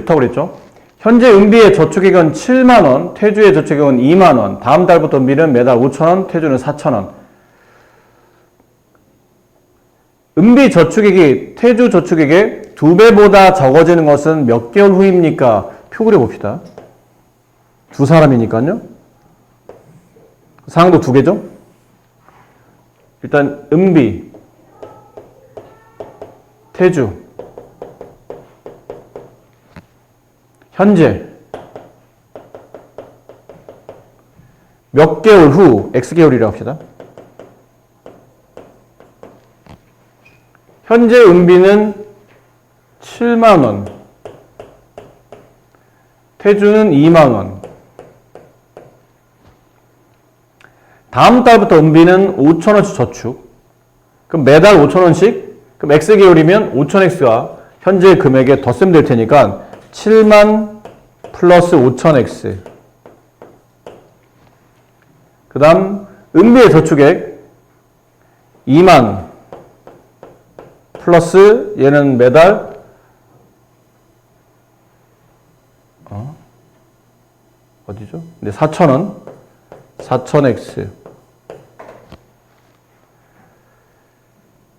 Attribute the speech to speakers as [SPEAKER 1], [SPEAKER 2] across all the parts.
[SPEAKER 1] 좋다고 그랬죠? 현재 은비의 저축액은 7만원, 태주의 저축액은 2만원, 다음 달부터 은비는 매달 5천원, 태주는 4천원. 은비 저축액이 태주 저축액의 2배보다 적어지는 것은 몇 개월 후입니까? 표 그려봅시다. 두 사람이니까요. 상황도 두 개죠. 일단 은비, 태주, 현재 몇 개월 후 X개월이라고 합시다. 현재 은비는 7만원, 태주는 2만원. 다음 달부터 은비는 5천원씩 저축. 그럼 매달 5천원씩? 그럼 X개월이면 5천X가 현재 금액에 덧셈 될 테니까 7만 플러스 5천X. 그 다음 은비의 저축액 2만 플러스 얘는 매달 어디죠? 네, 4천원 4천X.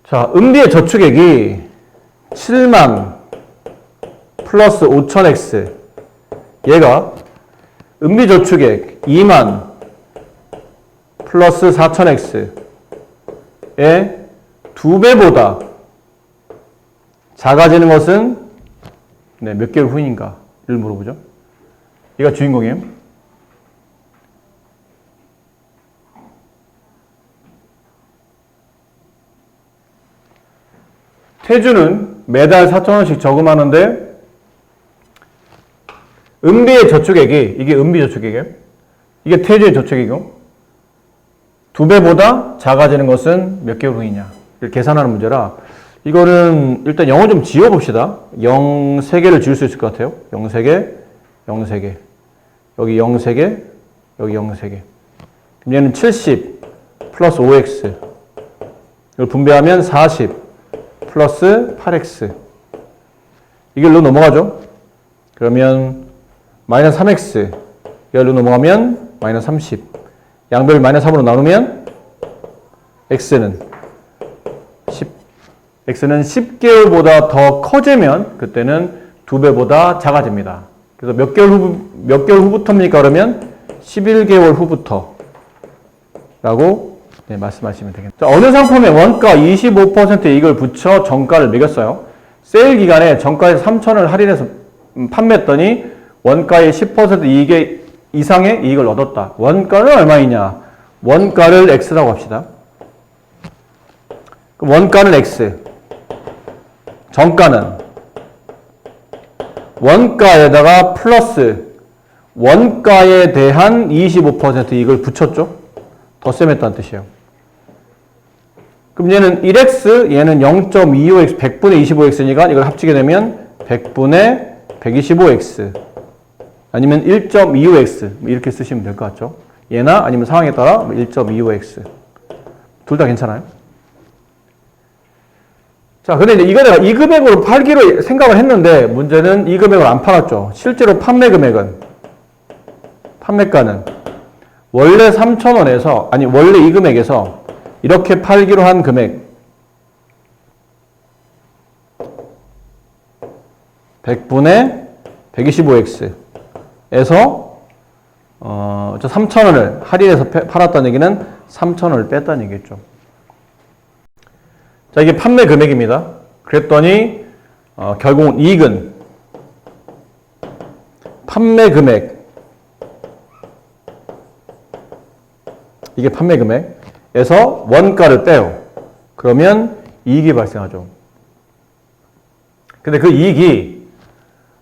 [SPEAKER 1] 자, 은비의 저축액이 7만 플러스 5천X. 얘가 은비 저축액 2만 플러스 4천X의 2배보다 작아지는 것은 네, 몇 개월 후인가를 물어보죠. 얘가 주인공이에요. 태주는 매달 4천원씩 저금하는데 은비의 저축액이, 이게 은비 저축액이에요. 이게 태주의 저축액이고 2배보다 작아지는 것은 몇 개월 후이냐. 이렇게 계산하는 문제라 이거는 일단 영어 좀 지워봅시다. 0 3개를 지울 수 있을 것 같아요. 0 3개, 0 3개. 여기 0 3개, 여기 0 3개. 그럼 얘는 70 플러스 5x. 이걸 분배하면 40 플러스 8x. 이걸로 넘어가죠. 그러면 마이너스 3x. 이걸로 넘어가면 마이너스 30. 양변을 마이너스 3으로 나누면 x는 10. x는 10개월보다 더 커지면 그때는 2배보다 작아집니다. 그래서 몇 개월 후부터입니까? 그러면 11개월 후부터 라고 네, 말씀하시면 되겠습니다. 자, 어느 상품에 원가 25% 이익을 붙여 정가를 매겼어요. 세일 기간에 정가에서 3,000원을 할인해서 판매했더니 원가의 10% 이상의 이익을 얻었다. 원가는 얼마이냐? 원가를 X라고 합시다. 그럼 원가는 X. 정가는 원가에다가 플러스 원가에 대한 25% 이익을 붙였죠. 덧셈했다는 뜻이에요. 그럼 얘는 1x, 얘는 0.25x, 100분의 25x니까 이걸 합치게 되면 100분의 125x 아니면 1.25x 이렇게 쓰시면 될 것 같죠. 얘나 아니면 상황에 따라 1.25x 둘 다 괜찮아요. 자, 근데 이제 이거 내가 이 금액으로 팔기로 생각을 했는데 문제는 이 금액을 안 팔았죠. 실제로 판매 금액은 판매가는 원래 3,000원에서 아니 원래 이 금액에서 이렇게 팔기로 한 금액 100분의 125x에서 3,000원을 할인해서 팔았다는 얘기는 3,000원을 뺐다는 얘기겠죠. 자, 이게 판매 금액입니다. 그랬더니 결국은 이익은 판매 금액 이게 판매 금액에서 원가를 빼요. 그러면 이익이 발생하죠. 근데 그 이익이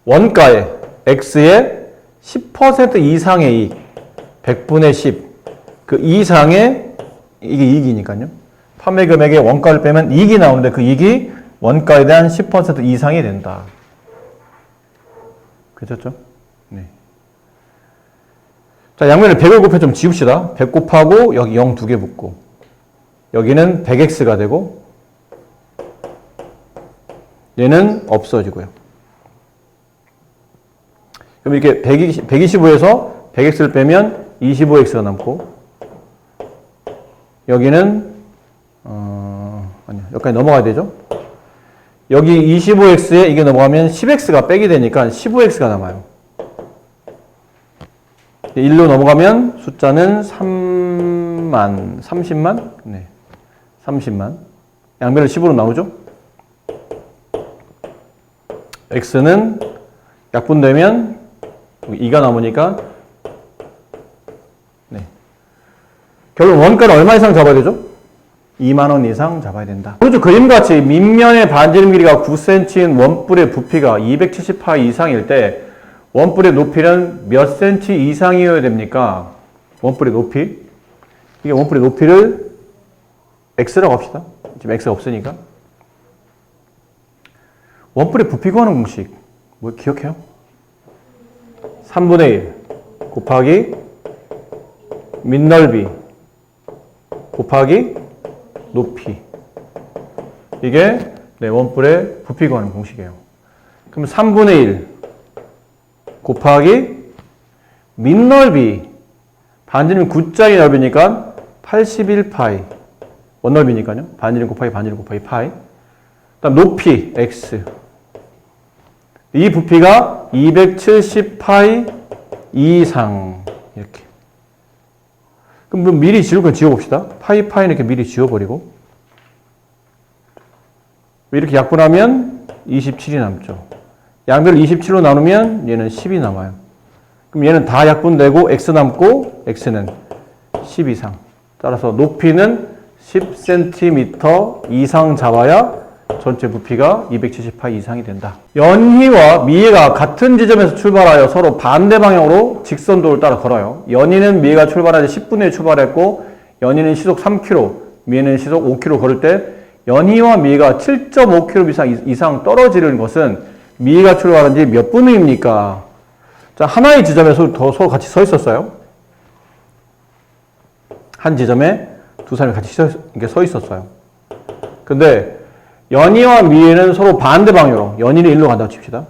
[SPEAKER 1] 원가의 X의 10% 이상의 이익 100분의 10 그 이상의 이게 이익이니까요. 판매 금액의 원가를 빼면 이익이 나오는데 그 이익이 원가에 대한 10% 이상이 된다. 그렇죠? 네. 자, 양면을 100을 곱해 좀 지웁시다. 100 곱하고 여기 0 2개 붙고 여기는 100x가 되고 얘는 없어지고요. 그럼 이렇게 125에서 100x를 빼면 25x가 남고, 여기는, 아니요. 여기까지 넘어가야 되죠? 여기 25x에 이게 넘어가면 10x가 빼기 되니까 15x가 남아요. 1로 넘어가면 숫자는 3만, 30만? 네. 30만. 양변을 10으로 나오죠? x는 약분되면 2가 남으니까, 네. 결론 원가를 얼마 이상 잡아야 되죠? 2만 원 이상 잡아야 된다. 오른쪽 그림같이 밑면의 반지름 길이가 9cm인 원뿔의 부피가 270파 이상일 때 원뿔의 높이는 몇 cm 이상이어야 됩니까? 원뿔의 높이. 이게 원뿔의 높이를 x라고 합시다. 지금 x가 없으니까. 원뿔의 부피 구하는 공식. 뭐 기억해요? 3분의 1 곱하기 밑넓이 곱하기 높이. 이게 네, 원뿔의 부피 구하는 공식이에요. 그럼 3분의 1 곱하기 밑넓이. 반지름 9짜리 넓이니까 81파이. 원넓이니까요. 반지름 곱하기 반지름 곱하기 파이. 그다음 높이 x. 이 부피가 270파이 이상. 이렇게. 그럼 미리 지울 건 지워봅시다. 파이는 이렇게 미리 지워버리고. 이렇게 약분하면 27이 남죠. 양변을 27로 나누면 얘는 10이 남아요. 그럼 얘는 다 약분되고 x 남고 x는 10 이상. 따라서 높이는 10cm 이상 잡아야 전체 부피가 270파 이상이 된다. 연희와 미해가 같은 지점에서 출발하여 서로 반대 방향으로 직선도를 따라 걸어요. 연희는 미해가 출발할 때 10분의 1 출발했고 연희는 시속 3km, 미해는 시속 5km 걸을 때 연희와 미해가 7.5km 이상 떨어지는 것은 미해가 출발한 지 몇 분 후입니까? 자, 하나의 지점에서 서로 같이 서 있었어요. 한 지점에 두 사람이 같이 서 있었어요. 근데 연희와 미해는 서로 반대 방향으로, 연희는 일로 간다고 칩시다.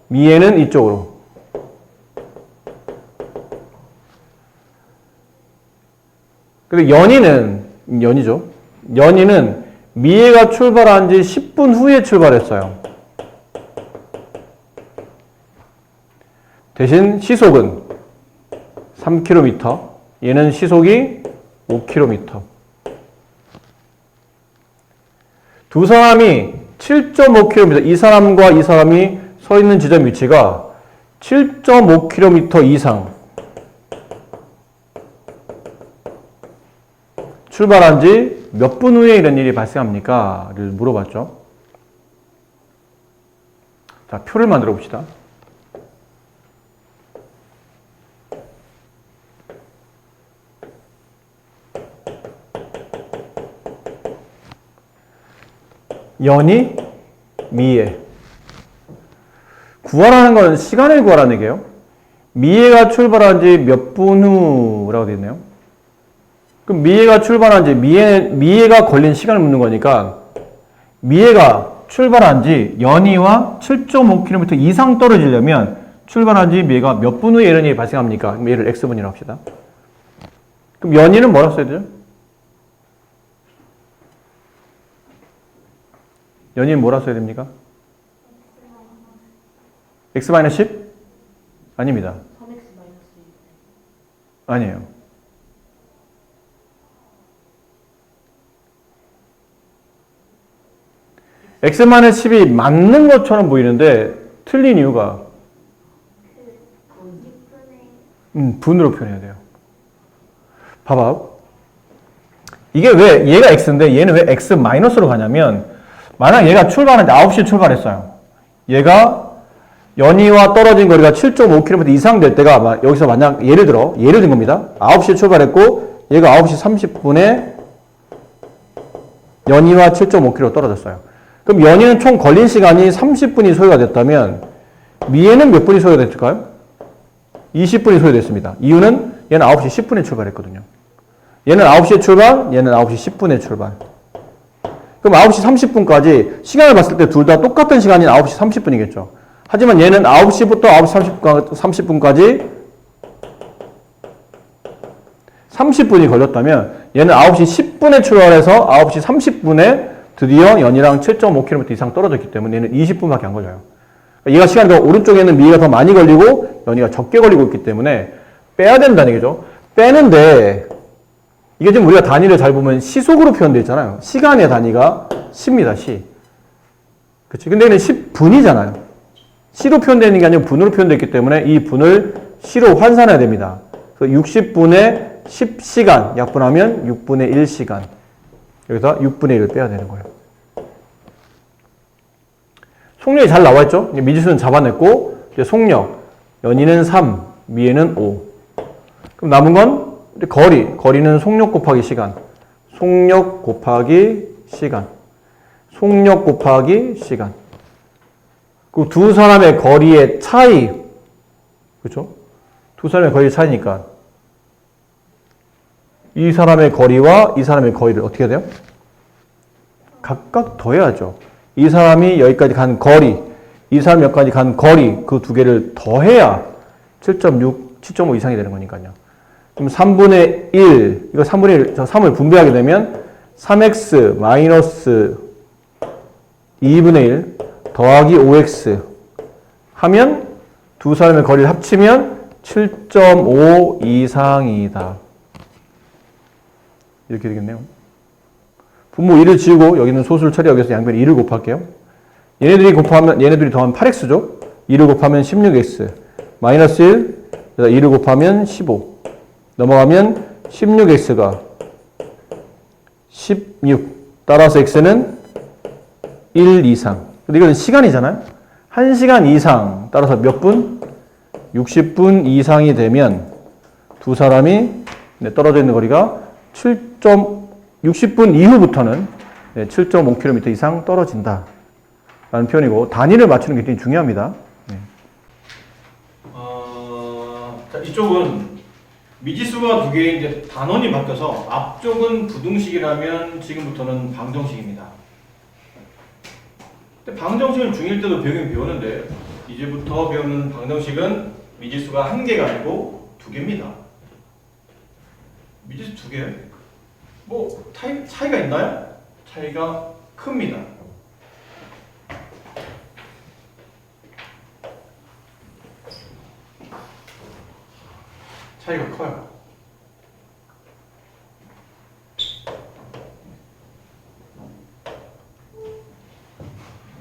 [SPEAKER 1] 미해는 이쪽으로. 근데 연희죠. 연희는 미해가 출발한 지 10분 후에 출발했어요. 대신 시속은 3km, 얘는 시속이 5km. 두 사람이 7.5km, 이 사람과 이 사람이 서 있는 지점 위치가 7.5km 이상 출발한 지 몇 분 후에 이런 일이 발생합니까? 를 물어봤죠. 자, 표를 만들어 봅시다. 연희, 미해. 구하라는 건 시간을 구하라는 얘기예요. 미해가 출발한 지 몇 분 후라고 되어 있네요. 그럼 미해가 출발한 지, 미해가 걸린 시간을 묻는 거니까 미해가 출발한 지 연희와 7.5km 이상 떨어지려면 출발한 지 미해가 몇 분 후에 이런 일이 발생합니까? 그럼 얘를 x분이라고 합시다. 그럼 연희는 뭐라고 써야 되죠? 연희는 뭐라 써야 됩니까? x-10? 아닙니다. 아니에요. x-10이 맞는 것처럼 보이는데 틀린 이유가 분으로 표현해야 돼요. 봐봐. 이게 왜 얘가 x인데 얘는 왜 x-로 가냐면 만약 얘가 출발하는데 9시에 출발했어요. 얘가 연희와 떨어진 거리가 7.5km 이상 될 때가 여기서 만약 예를 든 겁니다. 9시에 출발했고 얘가 9시 30분에 연희와 7.5km 떨어졌어요. 그럼 연희는 총 걸린 시간이 30분이 소요가 됐다면 미해는 몇 분이 소요가 됐을까요? 20분이 소요됐습니다. 이유는 얘는 9시 10분에 출발했거든요. 얘는 9시에 출발, 얘는 9시 10분에 출발. 그럼 9시 30분까지 시간을 봤을 때 둘 다 똑같은 시간인 9시 30분이겠죠. 하지만 얘는 9시부터 9시 30분까지 30분이 걸렸다면 얘는 9시 10분에 출발해서 9시 30분에 드디어 연이랑 7.5km 이상 떨어졌기 때문에 얘는 20분밖에 안 걸려요. 얘가 시간이 더 오른쪽에는 미가 더 많이 걸리고 연이가 적게 걸리고 있기 때문에 빼야 된다는 얘기죠. 빼는데 이게 지금 우리가 단위를 잘 보면 시속으로 표현되어 있잖아요. 시간의 단위가 시입니다. 시. 그치? 근데 얘는 10분이잖아요. 시로 표현되는 게 아니고 분으로 표현되어 있기 때문에 이 분을 시로 환산해야 됩니다. 그래서 60분의 10시간 약분하면 6분의 1시간. 여기서 6분의 1을 빼야 되는 거예요. 속력이 잘 나와 있죠? 미지수는 잡아냈고, 이제 속력. 연이는 3, 미에는 5. 그럼 남은 건 거리. 거리는 속력 곱하기 시간. 속력 곱하기 시간. 속력 곱하기 시간. 그 두 사람의 거리의 차이. 그렇죠? 두 사람의 거리의 차이니까. 이 사람의 거리와 이 사람의 거리를 어떻게 해야 돼요? 각각 더해야죠. 이 사람이 여기까지 간 거리, 이 사람이 여기까지 간 거리, 그 두 개를 더해야 7.6, 7.5 이상이 되는 거니까요. 그럼 3분의 1, 이거 3분의 1, 저 3을 분배하게 되면 3x 마이너스 2분의 1 더하기 5x 하면 두 사람의 거리를 합치면 7.5 이상이다. 이렇게 되겠네요. 분모 2를 지우고 여기는 소수를 처리하기 위해서 양변에 2를 곱할게요. 얘네들이 더하면 8x죠. 2를 곱하면 16x. 마이너스 1, 2를 곱하면 15. 넘어가면 16x가 16. 따라서 x는 1 이상. 근데 이거는 시간이잖아요. 1시간 이상. 따라서 몇 분? 60분 이상이 되면 두 사람이 떨어져 있는 거리가 60분 이후부터는 7.5km 이상 떨어진다 라는 표현이고, 단위를 맞추는 게 굉장히 중요합니다. 네.
[SPEAKER 2] 자, 이쪽은 미지수가 두 개인데 단원이 바뀌어서 앞쪽은 부등식이라면 지금부터는 방정식입니다. 근데 방정식은 중1 때도 배우는데 이제부터 배우는 방정식은 미지수가 한 개가 아니고 두 개입니다. 미지수 두 개? 뭐 차이가 있나요? 차이가 큽니다. 차이가 커요.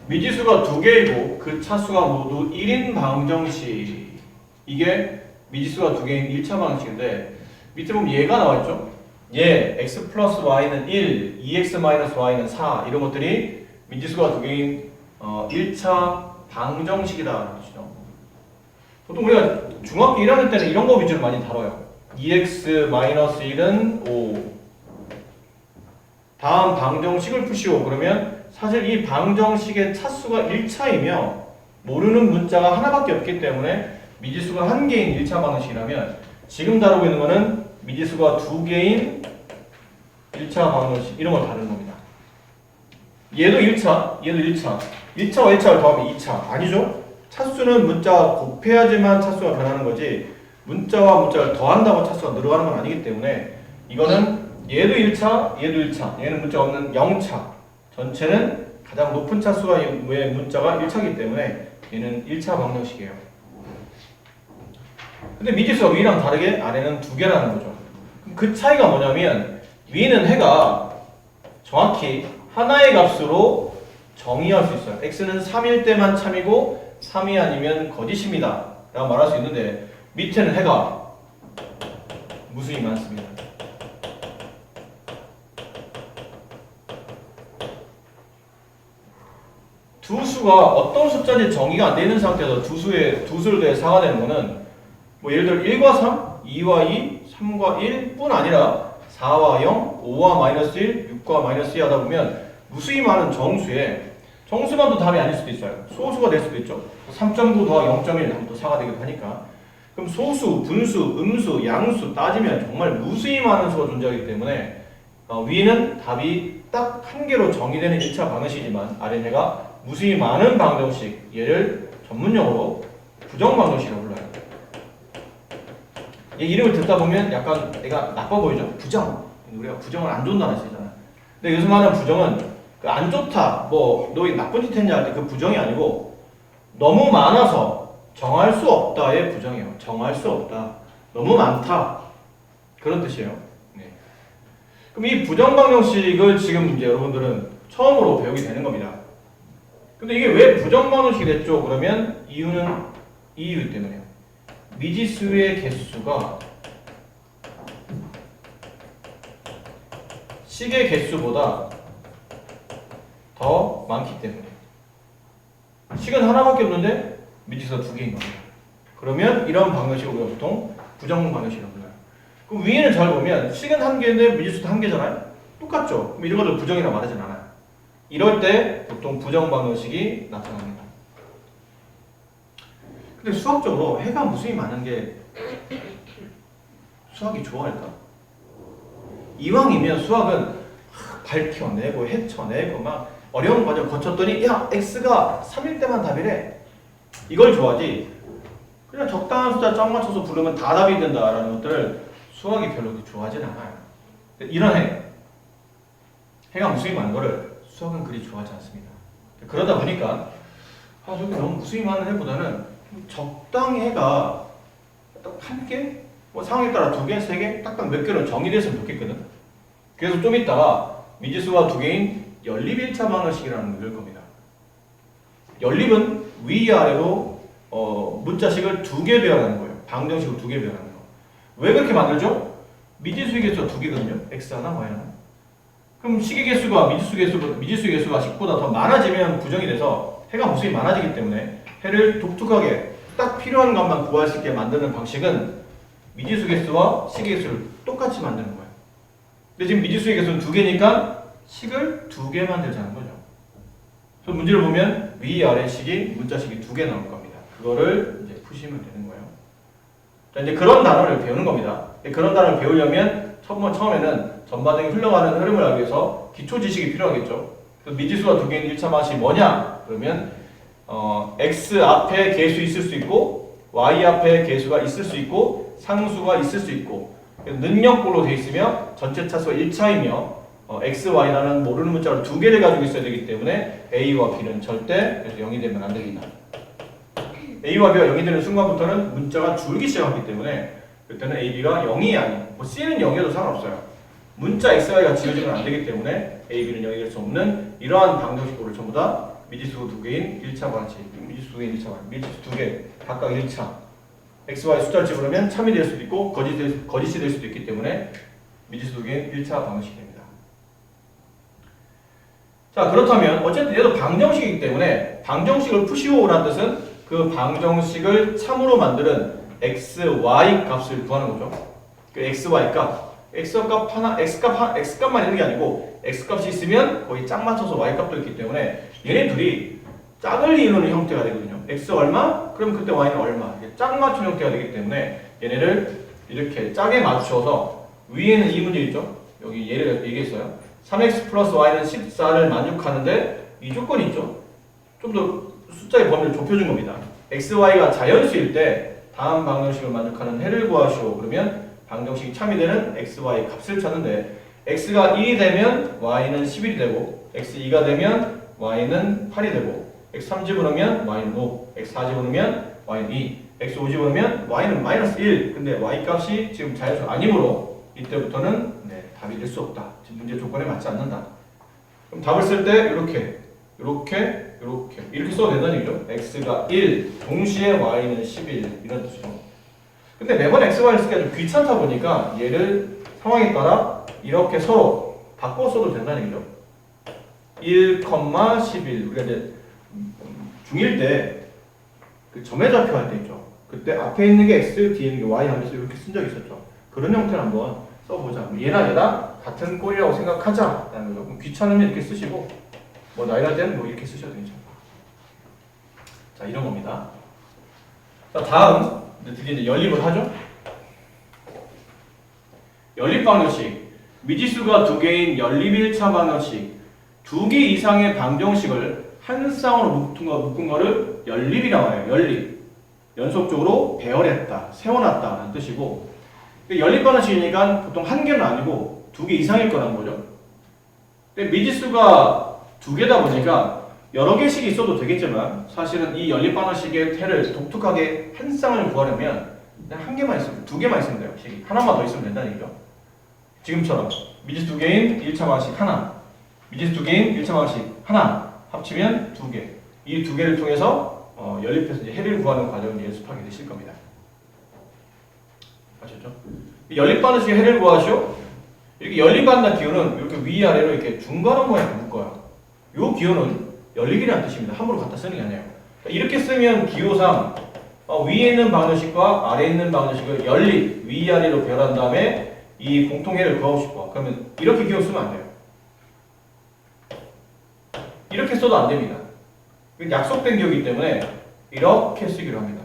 [SPEAKER 2] 미지수가 두 개이고 그 차수가 모두 1인 방정식. 이게 미지수가 두 개인 1차 방정식인데 밑에 보면 얘가 나와있죠? 얘 x 플러스 y는 1, 2x 마이너스 y는 4 이런 것들이 미지수가 두 개인 1차 방정식이라는 뜻이죠. 보통 우리가 중학교 1학년 때는 이런 거 위주로 많이 다뤄요. 2x 마이너스 1은 5. 다음 방정식을 푸시오. 그러면 사실 이 방정식의 차수가 1차이며 모르는 문자가 하나밖에 없기 때문에 미지수가 한 개인 1차 방정식이라면 지금 다루고 있는 거는 미지수가 두 개인 1차 방정식 이런 걸 다루는 겁니다. 얘도 1차, 얘도 1차. 1차와 1차를 더하면 2차. 아니죠? 차수는 문자가 곱해야지만 차수가 변하는 거지 문자와 문자를 더한다고 차수가 늘어가는 건 아니기 때문에 이거는 얘도 1차, 얘도 1차. 얘는 문자가 없는 0차. 전체는 가장 높은 차수가 왜 문자가 1차이기 때문에 얘는 1차 방정식이에요. 근데 미지수가 위랑 다르게 아래는 두 개라는 거죠. 그 차이가 뭐냐면 위는 해가 정확히 하나의 값으로 정의할 수 있어요. x는 3일 때만 참이고 3이 아니면 거짓입니다 라고 말할 수 있는데 밑에는 해가 무수히 많습니다. 두 수가 어떤 숫자인지 정의가 안 되어 있는 상태에서 두 수를 더해 4가 되는 거는 뭐 예를 들어 1과 3, 2와 2, 3과 1 뿐 아니라 4와 0, 5와 마이너스 1, 6과 마이너스 2 하다 보면 무수히 많은 정수에 정수만도 답이 아닐 수도 있어요. 소수가 될 수도 있죠. 3.9 더하기 0.1 하면 또 4가 되기도 하니까. 그럼 소수, 분수, 음수, 양수 따지면 정말 무수히 많은 수가 존재하기 때문에 위에는 답이 딱 한 개로 정의되는 1차 방정식이지만 아래는 얘가 무수히 많은 방정식, 얘를 전문용어로 부정방정식이라고 불러요. 얘 이름을 듣다 보면 약간 얘가 나빠 보이죠? 부정. 우리가 부정을 안 좋은 단어 쓰잖아. 근데 요즘 하는 부정은 그 안 좋다, 뭐 너 나쁜 짓 했냐 할 때 그 부정이 아니고 너무 많아서 정할 수 없다의 부정이에요. 정할 수 없다. 너무 많다. 그런 뜻이에요. 네. 그럼 이 부정방정식을 지금 이제 여러분들은 처음으로 배우게 되는 겁니다. 근데 이게 왜 부정방정식이 됐죠? 그러면 이유는 이 이유 때문에요. 미지수의 개수가 식의 개수보다 더 많기 때문에. 식은 하나밖에 없는데 미지수가 두 개인 겁니다. 그러면 이런 방정식을 우리가 보통 부정방정식이라고 불러요. 그럼 위에는 잘 보면 식은 한 개인데 미지수도 한 개잖아요? 똑같죠? 그럼 이런 것들 부정이라고 말하진 않아요. 이럴 때 보통 부정방정식이 나타납니다. 근데 수학적으로 해가 무수히 많은 게 수학이 좋아할까? 이왕이면 수학은 밝혀내고 헤쳐내고 막 어려운 과정 거쳤더니 야 x가 3일 때만 답이래. 이걸 좋아하지. 그냥 적당한 숫자 짝 맞춰서 부르면 다 답이 된다라는 것들을 수학이 별로 좋아하진 않아요. 이런 해가 무수히 많은 거를 수학은 그리 좋아하지 않습니다. 그러다 보니까 저게 너무 무수히 많은 해보다는 적당히 해가 딱 한 개? 뭐 상황에 따라 두 개, 세 개? 딱딱 몇 개로 정의됐으면 좋겠거든. 그래서 좀 이따가 미지수가 두 개인 연립 1차 방정식이라는 걸 배울 겁니다. 연립은 위아래로 문자식을 두 개 배열하는 거예요. 방정식을 두 개 배열하는 거. 왜 그렇게 만들죠? 미지수의 개수가 두 개거든요. x 하나, y 하나. 그럼 식의 개수가 미지수의 개수가 식보다 더 많아지면 부정이 돼서 해가 무수히 많아지기 때문에 해를 독특하게 딱 필요한 것만 구할 수 있게 만드는 방식은 미지수 개수와 식의 개수를 똑같이 만드는 거예요. 근데 지금 미지수의 개수는 두 개니까 식을 두 개 만들자는 거죠. 그래서 문제를 보면 위아래 식이 문자식이 두 개 나올 겁니다. 그거를 이제 푸시면 되는 거예요. 자, 이제 그런 단어를 배우는 겁니다. 그런 단어를 배우려면 처음에는 전반적인 흘러가는 흐름을 알기 위해서 기초 지식이 필요하겠죠. 그래서 미지수가 두 개인 1차 방정식이 뭐냐? 그러면 x 앞에 개수 있을 수 있고 y 앞에 개수가 있을 수 있고 상수가 있을 수 있고 능력꼴로 되어 있으며 전체 차수가 1차이며 x, y라는 모르는 문자를 두 개를 가지고 있어야 되기 때문에 a와 b는 절대 0이 되면 안 됩니다. a와 b가 0이 되는 순간부터는 문자가 줄기 시작하기 때문에 그때는 a, b가 0이 아닌 뭐 c는 0이어도 상관없어요. 문자 x, y가 지어지면 안 되기 때문에 a, b는 0이 될 수 없는 이러한 방정식으로 전부 다 미지수 두 개인 1차 방정식, 미지수 두 개인 1차 방정식, 미지수 두 개 각각 1차 x, y 숫자를 집으려면 참이 될 수도 있고 거짓이 될 수도 있기 때문에 미지수 두 개인 1차 방정식이 됩니다. 자, 그렇다면 어쨌든 얘도 방정식이기 때문에 방정식을 푸시오라는 뜻은 그 방정식을 참으로 만드는 x, y 값을 구하는 거죠. 그 x, y 값, x값 하나, x값만 있는 게 아니고 x값이 있으면 거의 짝 맞춰서 y값도 있기 때문에 얘네 둘이 짝을 이루는 형태가 되거든요. x 얼마? 그럼 그때 y는 얼마? 이게 짝 맞춘 형태가 되기 때문에 얘네를 이렇게 짝에 맞춰서 위에는 이 문제 있죠? 여기 얘를 얘기했어요. 3x 플러스 y는 14를 만족하는데 이 조건이 있죠. 좀 더 숫자의 범위를 좁혀준 겁니다. x, y가 자연수일 때 다음 방정식을 만족하는 해를 구하시오. 그러면 방정식이 참이 되는 x, y 값을 찾는데 x가 1이 되면 y는 11이 되고 x 2가 되면 y는 8이 되고 x 3 집어넣으면 y는 5, x 4 집어넣으면 y는 2, x 5 집어넣으면 y는 마이너스 1. 근데 y 값이 지금 자연수 아니므로 이때부터는 답이 될 수 없다. 지금 문제 조건에 맞지 않는다. 그럼 답을 쓸 때 이렇게 써도 된다는 얘기죠. x가 1, 동시에 y는 11 이런 뜻이죠. 근데 매번 x, y를 쓰기가 좀 귀찮다 보니까 얘를 상황에 따라 이렇게 서로 바꿔 써도 된다는 얘기죠. 1,11 우리가 이제 중1 때 그 점의 좌표 할 때 있죠. 그때 앞에 있는 게 x, 뒤에 있는 게 y 하면서 이렇게 쓴 적이 있었죠. 그런 형태를 한번 써보자. 얘나 같은 꼴이라고 생각하자. 라는 거죠. 귀찮으면 이렇게 쓰시고, 뭐 나이날 때는 뭐 이렇게 쓰셔도 되죠. 자, 이런 겁니다. 자, 다음, 드디어 이제 연립을 하죠. 연립 방정식. 미지수가 두 개인 연립 1차 방정식, 두 개 이상의 방정식을 한 쌍으로 묶은 거를 연립이라고 해요. 연립. 연속적으로 배열했다, 세워놨다는 뜻이고, 연립 방정식이니까 보통 한 개는 아니고 두 개 이상일 거라는 거죠. 근데 미지수가 두 개다 보니까 여러 개씩 있어도 되겠지만 사실은 이 연립 방정식의 태를 독특하게 한 쌍을 구하려면 그냥 한 개만 있으면, 두 개만 있으면 돼요. 하나만 더 있으면 된다는 얘기죠. 지금처럼 미지수 두 개인 1차 방정식 하나, 미지수 두 개인 1차 방정식 하나 합치면 두 개. 이 두 개를 통해서 연립해서 이제 해를 구하는 과정을 연습하게 되실 겁니다. 아셨죠? 연립 방정식의 해를 구하시오. 이렇게 연립한다는 기호는 이렇게 위아래로 이렇게 중괄호 모양을 묶어요. 이 기호는 연립이라는 뜻입니다. 함부로 갖다 쓰는 게 아니에요. 이렇게 쓰면 기호상 위에 있는 방정식과 아래에 있는 방정식을 연립, 위아래로 배열한 다음에 이 공통해를 구하고 싶어. 그러면 이렇게 기호 쓰면 안 돼요. 이렇게 써도 안 됩니다. 약속된 기호이기 때문에 이렇게 쓰기로 합니다.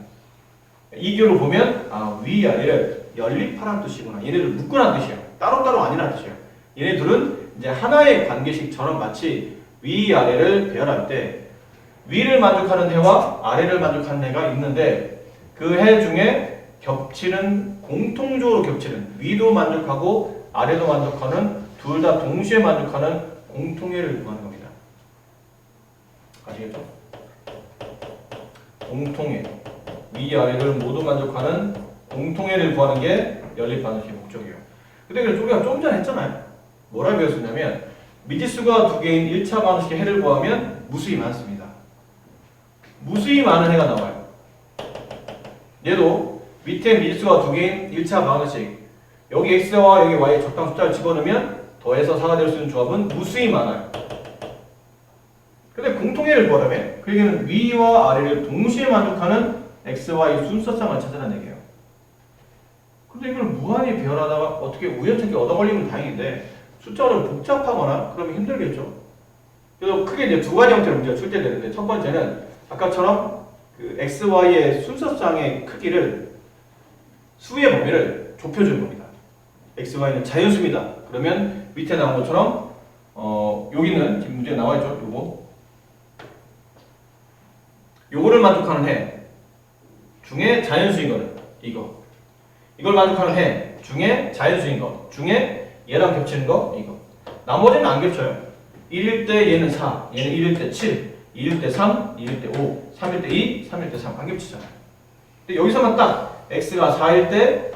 [SPEAKER 2] 이 기호를 보면 위아래를 연립하라는 뜻이구나. 얘네들 묶으라는 뜻이에요. 따로따로 아니라는 뜻이에요. 얘네들은 이제 하나의 관계식처럼 마치 위아래를 배열할 때 위를 만족하는 해와 아래를 만족하는 해가 있는데 그 해 중에 겹치는, 공통적으로 겹치는, 위도 만족하고 아래도 만족하는, 둘 다 동시에 만족하는 공통해를 구하는 겁니다. 아시겠죠? 공통해. 위아래를 모두 만족하는 공통해를 구하는 게 연립 방정식의 목적이에요. 근데 우리가 좀 전에 했잖아요. 뭐라 배웠었냐면 미지수가 두 개인 1차 방정식의 해를 구하면 무수히 많습니다. 무수히 많은 해가 나와요. 얘도 밑에 미지수가 두 개인 1차 방정식, 여기 x와 여기 y의 적당 숫자를 집어넣으면 더해서 4가 될 수 있는 조합은 무수히 많아요. 근데 공통해를 구하려면 그 얘기는 위와 아래를 동시에 만족하는 x, y 순서쌍을 찾아라는 얘기예요. 근데 이걸 무한히 배열하다가 어떻게 우연찮게 얻어걸리면 다행인데 숫자를 복잡하거나 그러면 힘들겠죠. 그래서 크게 이제 두 가지 형태로 문제가 출제되는데, 첫 번째는 아까처럼 그 x, y의 순서쌍의 크기를, 수의 범위를 좁혀주는 겁니다. x, y는 자연수입니다. 그러면 밑에 나온 것처럼 여기는 지금 문제에 나와 있죠. 요거를 만족하는 해 중에 자연수인 거는 이거. 이걸 만족하는 해 중에 자연수인 거 중에 얘랑 겹치는 거 이거. 나머지는 안 겹쳐요. 1일 때 얘는 4, 얘는 1일 때 7, 2일 때 3, 2일 때 5, 3일 때 2, 3일 때 3. 안 겹치잖아요. 근데 여기서만 딱 x가 4일 때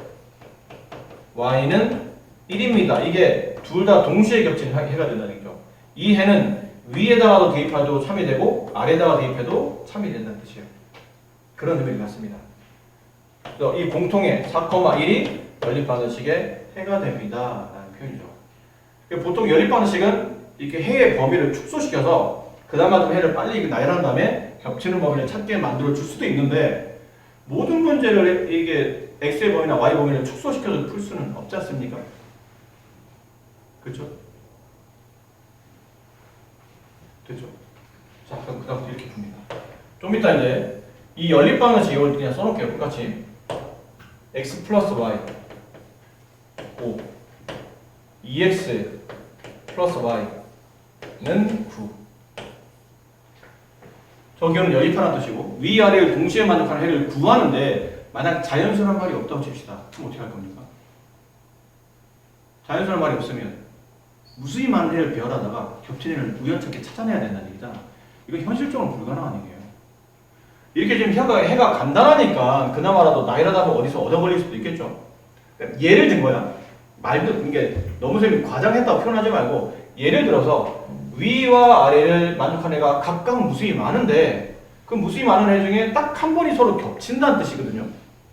[SPEAKER 2] y는 1입니다. 이게 둘 다 동시에 겹치는 해가 된다는 얘기죠. 이 해는 위에다가도 대입해도 참이 되고 아래에다가 대입해도 참이 된다는 뜻이에요. 그런 의미를 갖습니다. 그래서 이 공통의 4,1이 연립방정식의 해가 됩니다. 라는 표현이죠. 보통 연립방정식은 이렇게 해의 범위를 축소시켜서 그 다음에 해를 빨리 나열한 다음에 겹치는 범위를 찾게 만들어 줄 수도 있는데, 모든 문제를 이게 x의 범위나 y 범위를 축소시켜서 풀 수는 없지 않습니까? 그렇죠? 됐죠? 자, 그럼 그 다음부터 이렇게 풉니다. 좀 이따 이제 이 연립방정식 이걸 그냥 써놓을게요. 똑같이 x 플러스 y 5 2x 플러스 y는 9. 저 기호는 연립하라는 뜻이고 위아래를 동시에 만족하는 해를 구하는데, 만약 자연수란 말이 없다고 칩시다. 그럼 어떻게 할 겁니까? 자연수란 말이 없으면 무수히 많은 해를 배열하다가 겹치는 해를 우연찮게 찾아내야 된다는 얘기잖아. 이건 현실적으로 불가능한 얘기예요. 이렇게 지금 해가 간단하니까 그나마라도 나이라다 뭐 어디서 얻어걸릴 수도 있겠죠. 예를 든 거야. 말도 이게 너무 과장했다고 표현하지 말고, 예를 들어서 위와 아래를 만족하는 애가 각각 무수히 많은데 그 무수히 많은 애 중에 딱 한 번이 서로 겹친다는 뜻이거든요.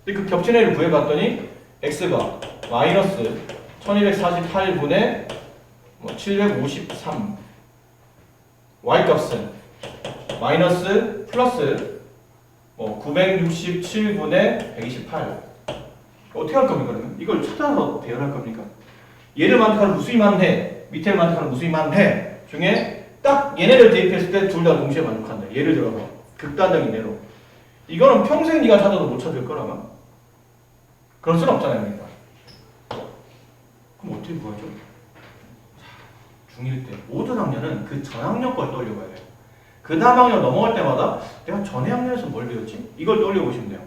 [SPEAKER 2] 근데 그 겹친 애를 구해봤더니 x가 마이너스 1248분의 753, y값은 마이너스 플러스 967분의 128. 어떻게 할 겁니까? 그러면 이걸 찾아서 배열할 겁니까? 얘를 만족하는 무수히 많은 해, 밑에를 만족하는 무수히 많은 해 중에 딱 얘네를 대입했을 때 둘 다 동시에 만족한다. 예를 들어서 극단적인 예로, 이거는 평생 네가 찾아도 못 찾을 거라면 그럴 수는 없잖아요. 그러니까. 그럼 어떻게 구하죠? 중1 때 모든 학년은 그 전 학년 걸 떠올려봐야 돼요. 그 다음 학년 넘어갈 때마다 내가 전에 학년에서 뭘 배웠지? 이걸 떠올려보시면 돼요.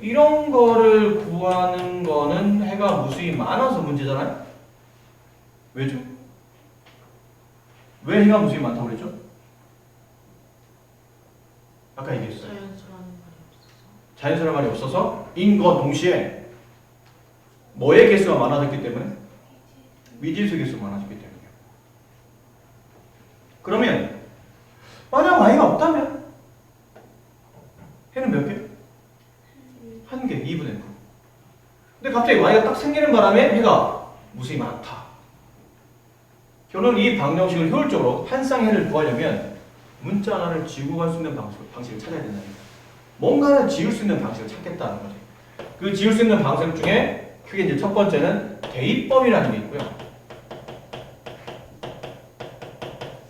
[SPEAKER 2] 이런 거를 구하는 거는 해가 무수히 많아서 문제잖아요? 왜죠? 왜 해가 무수히 많다고 그랬죠? 아까 얘기했어요. 자연스러운 말이 없어서 인과 동시에 뭐의 개수가 많아졌기 때문에? 미지수 개수가 많아졌기 때문이에요. 그러면 만약 y가 없다면 해는 몇 개? 한 개, 2분의 9. 근데 갑자기 y가 딱 생기는 바람에 해가 무수히 많다. 결론 이 방정식을 효율적으로 한 쌍의 해를 구하려면 문자 하나를 지우고 갈 수 있는 방식을 찾아야 된다니까. 뭔가를 지울 수 있는 방식을 찾겠다는 거지. 그 지울 수 있는 방식 중에 크게 이제 첫 번째는 대입법이라는 게 있고요.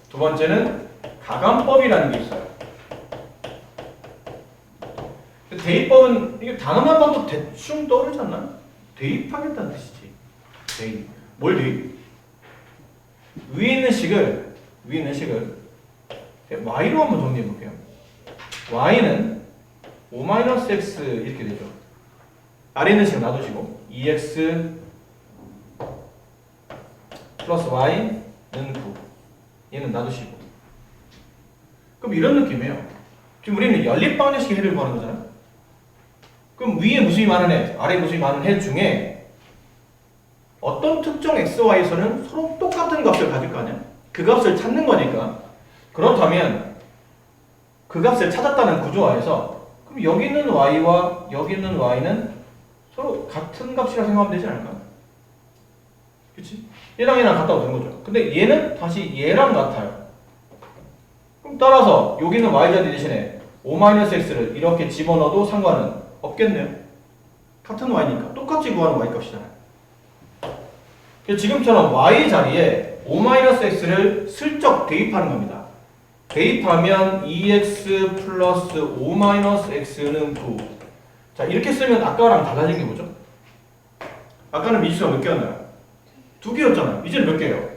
[SPEAKER 2] 두 번째는 가감법이라는 게 있어요. 대입법은 이게 단어만 봐도 대충 떠오르지 않나? 대입하겠다는 뜻이지. 대입. 뭘 대입? 위에 있는 식을 y로 한번 정리해 볼게요. y는 5-x 이렇게 되죠. 아래 있는 식을 놔두시고 2x 플러스 y는 9 얘는 놔두시고 그럼 이런 느낌이에요. 지금 우리는 연립방정식의 해를 구하는 거잖아요. 그럼 위에 무수히 많은 해, 아래에 무수히 많은 해 중에 어떤 특정 x, y에서는 서로 똑같은 값을 가질 거 아니야? 그 값을 찾는 거니까. 그렇다면 그 값을 찾았다는 구조화에서 그럼 여기 있는 y와 여기 있는 y는 서로 같은 값이라 생각하면 되지 않을까? 그치? 얘랑 얘랑 같다고 된 거죠. 근데 얘는 다시 얘랑 같아요. 그럼 따라서 여기 있는 y자리 대신에 5-x를 이렇게 집어넣어도 상관은 없겠네요. 같은 y니까 똑같이 구하는 y값이잖아요. 지금처럼 y자리에 5-x를 슬쩍 대입하는 겁니다. 대입하면 2x 플러스 5-x는 9. 자, 이렇게 쓰면 아까랑 달라진 게 뭐죠? 아까는 미지수가 몇 개였나요? 2개였잖아요. 이제는 몇 개예요?